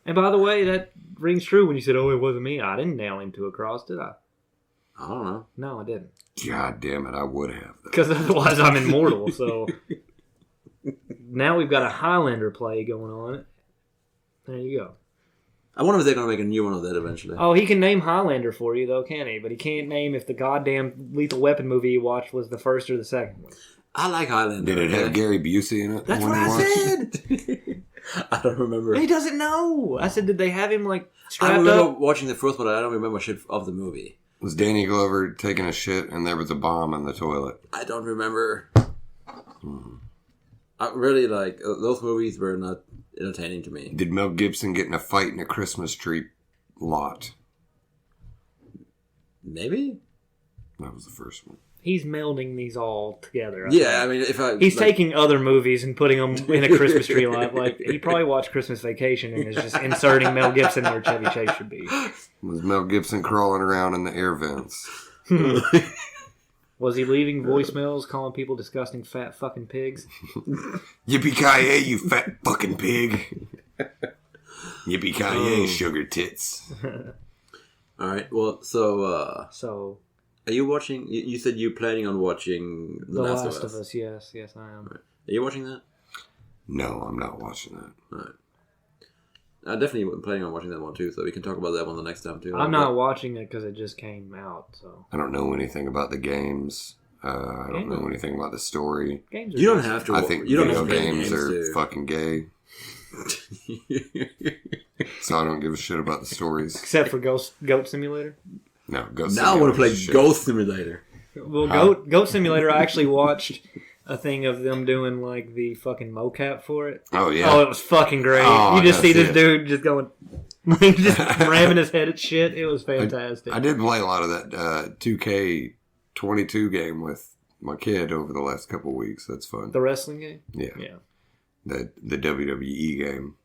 And by the way, that rings true when you said, oh, it wasn't me. I didn't nail him to a cross, did I? I don't know. No, I didn't. God damn it, I would have. Because otherwise I'm immortal, so... Now we've got a Highlander play going on. There you go. I wonder if they're going to make a new one of that eventually. Oh, he can name Highlander for you, though, can't he? But he can't name if the goddamn Lethal Weapon movie he watched was the first or the second one. I like Highlander. Did it have Gary Busey in it? That's when what you I watched? said. I don't remember. He doesn't know. I said, did they have him, like, I strapped remember up? watching the first one, but I don't remember shit of the movie. Was Danny Glover taking a shit and there was a bomb in the toilet? I don't remember. I really like those movies were not entertaining to me. Did Mel Gibson get in a fight in a Christmas tree lot? Maybe. That was the first one. He's melding these all together. Yeah, I mean, if I He's taking other movies and putting them in a Christmas tree lot. Like, he probably watched Christmas Vacation and is just inserting Mel Gibson where Chevy Chase should be. Was Mel Gibson crawling around in the air vents? Was he leaving voicemails calling people disgusting fat fucking pigs? Yippee-ki-yay, you fat fucking pig. Yippee-ki-yay, sugar tits. All right. Well, so are you watching? You said you're planning on watching The Last of Us. Yes, I am. Right. Are you watching that? No, I'm not watching that. All right. I definitely planning on watching that one too, so we can talk about that one the next time too. I'm not watching it because it just came out. So I don't know anything about the games. I don't know anything about the story. Games are You don't decent. have to. I think you don't video have to play games are too. fucking gay. So I don't give a shit about the stories. Except for Goat Simulator. No, Ghost Now I want to play Simulator's shit. Ghost Simulator. Well, Goat Simulator, I actually watched a thing of them doing like the fucking mocap for it. Oh, yeah. Oh, it was fucking great. Oh, you just I see see this it. dude just going, just ramming his head at shit. It was fantastic. I did play a lot of that 2K22 game with my kid over the last couple of weeks. That's fun. The wrestling game? Yeah. Yeah. The WWE game.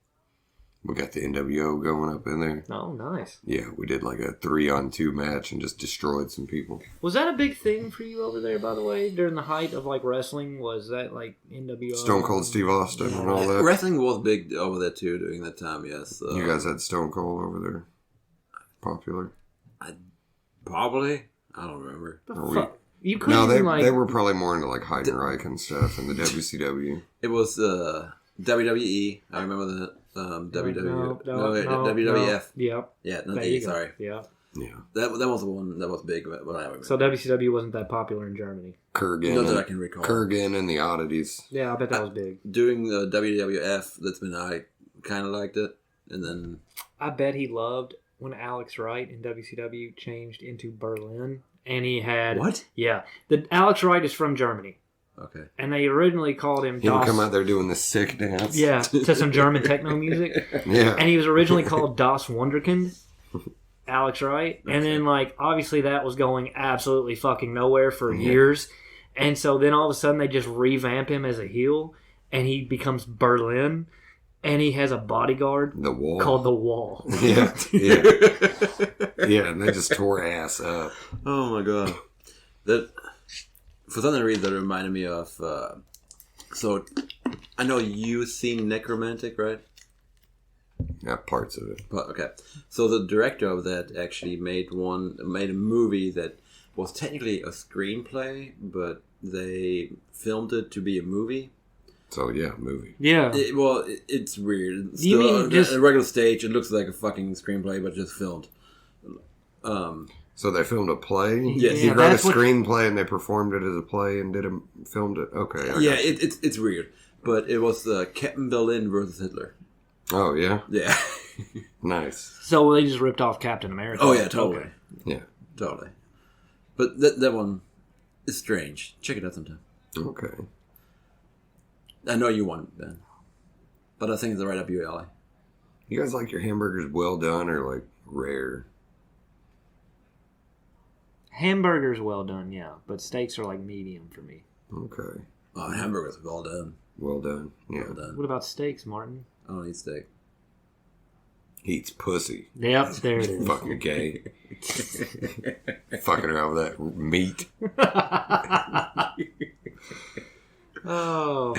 We got the NWO going up in there. Oh, nice. Yeah, we did like a 3-on-2 match and just destroyed some people. Was that a big thing for you over there, by the way, during the height of like wrestling? Was that like NWO? Stone Cold Steve Austin and all that. Wrestling was big over there too during that time. Yes. You guys had Stone Cold over there? Popular? Probably. I don't remember. The Are we- fuck? You couldn't No, even, like... they were probably more into like Heidenreich and stuff and the WCW. It was WWE. I remember that. WWF. Yep. Yeah, not There the you go. sorry. Yeah. Yeah. That was the one that was big. But I remember. So WCW wasn't that popular in Germany. Kurgan. Not that I can recall. Kurgan and the Oddities. Yeah, I bet that was big. Doing the WWF, that's when I kind of liked it, and then I bet he loved when Alex Wright in WCW changed into Berlin, and he had what? Yeah, the Alex Wright is from Germany, Okay. and they originally called him He would Das. come out there doing the sick dance. Yeah, to some German techno music, Yeah. and he was originally called Das Wunderkind. Alex Wright, and then like obviously that was going absolutely fucking nowhere for years, and so then all of a sudden they just revamp him as a heel, and he becomes Berlin, and he has a bodyguard The Wall. called the Wall. Yeah. Yeah. Yeah, and they just tore ass up. Oh my god. That for some reason that reminded me of. So I know you've seen Necromantic, right? Yeah, parts of it. But okay, so the director of that actually made a movie that was technically a screenplay, but they filmed it to be a movie. So yeah, movie. Yeah, It's weird. It's You still mean just- a regular stage? It looks like a fucking screenplay, but just filmed. So they filmed a play? Yes. He Yeah, wrote a that's what- screenplay and they performed it as a play and filmed it? Okay. I Yeah, got you. it's weird. But it was Captain Berlin versus Hitler. Oh, yeah? Yeah. Nice. So they just ripped off Captain America. Oh, yeah, totally. Okay. Yeah. Totally. But that one is strange. Check it out sometime. Okay. I know you want it, Ben. But I think it's right up your alley. You guys like your hamburgers well done or like rare? Hamburgers well done, yeah. But steaks are like medium for me. Okay. Oh, hamburgers are well done. Well done. Yeah. Well done. What about steaks, Martin? I don't eat steak. He eats pussy. Yep, there it is. Fucking gay. Fucking around with that meat. Oh.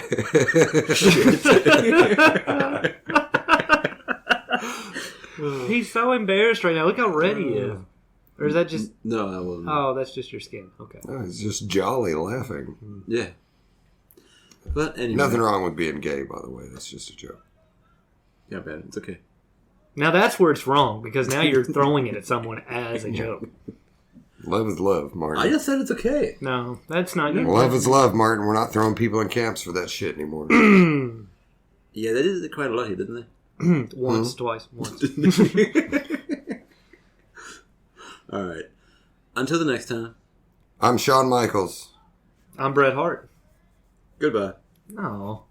He's so embarrassed right now. Look how red he is. Or is that just... No, that wasn't. Oh, that's just your skin. Okay. Oh, he's just jolly laughing. Yeah. But anyway. Nothing wrong with being gay, by the way. That's just a joke. Yeah, Ben, it's okay. Now that's where it's wrong, because now you're throwing it at someone as a joke. Love is love, Martin. I just said it's okay. No, that's not you. Love is love, Martin. We're not throwing people in camps for that shit anymore. Yeah, they did it quite a lot here, didn't they? Once, twice, once. All right. Until the next time. I'm Shawn Michaels. I'm Bret Hart. Goodbye. Oh.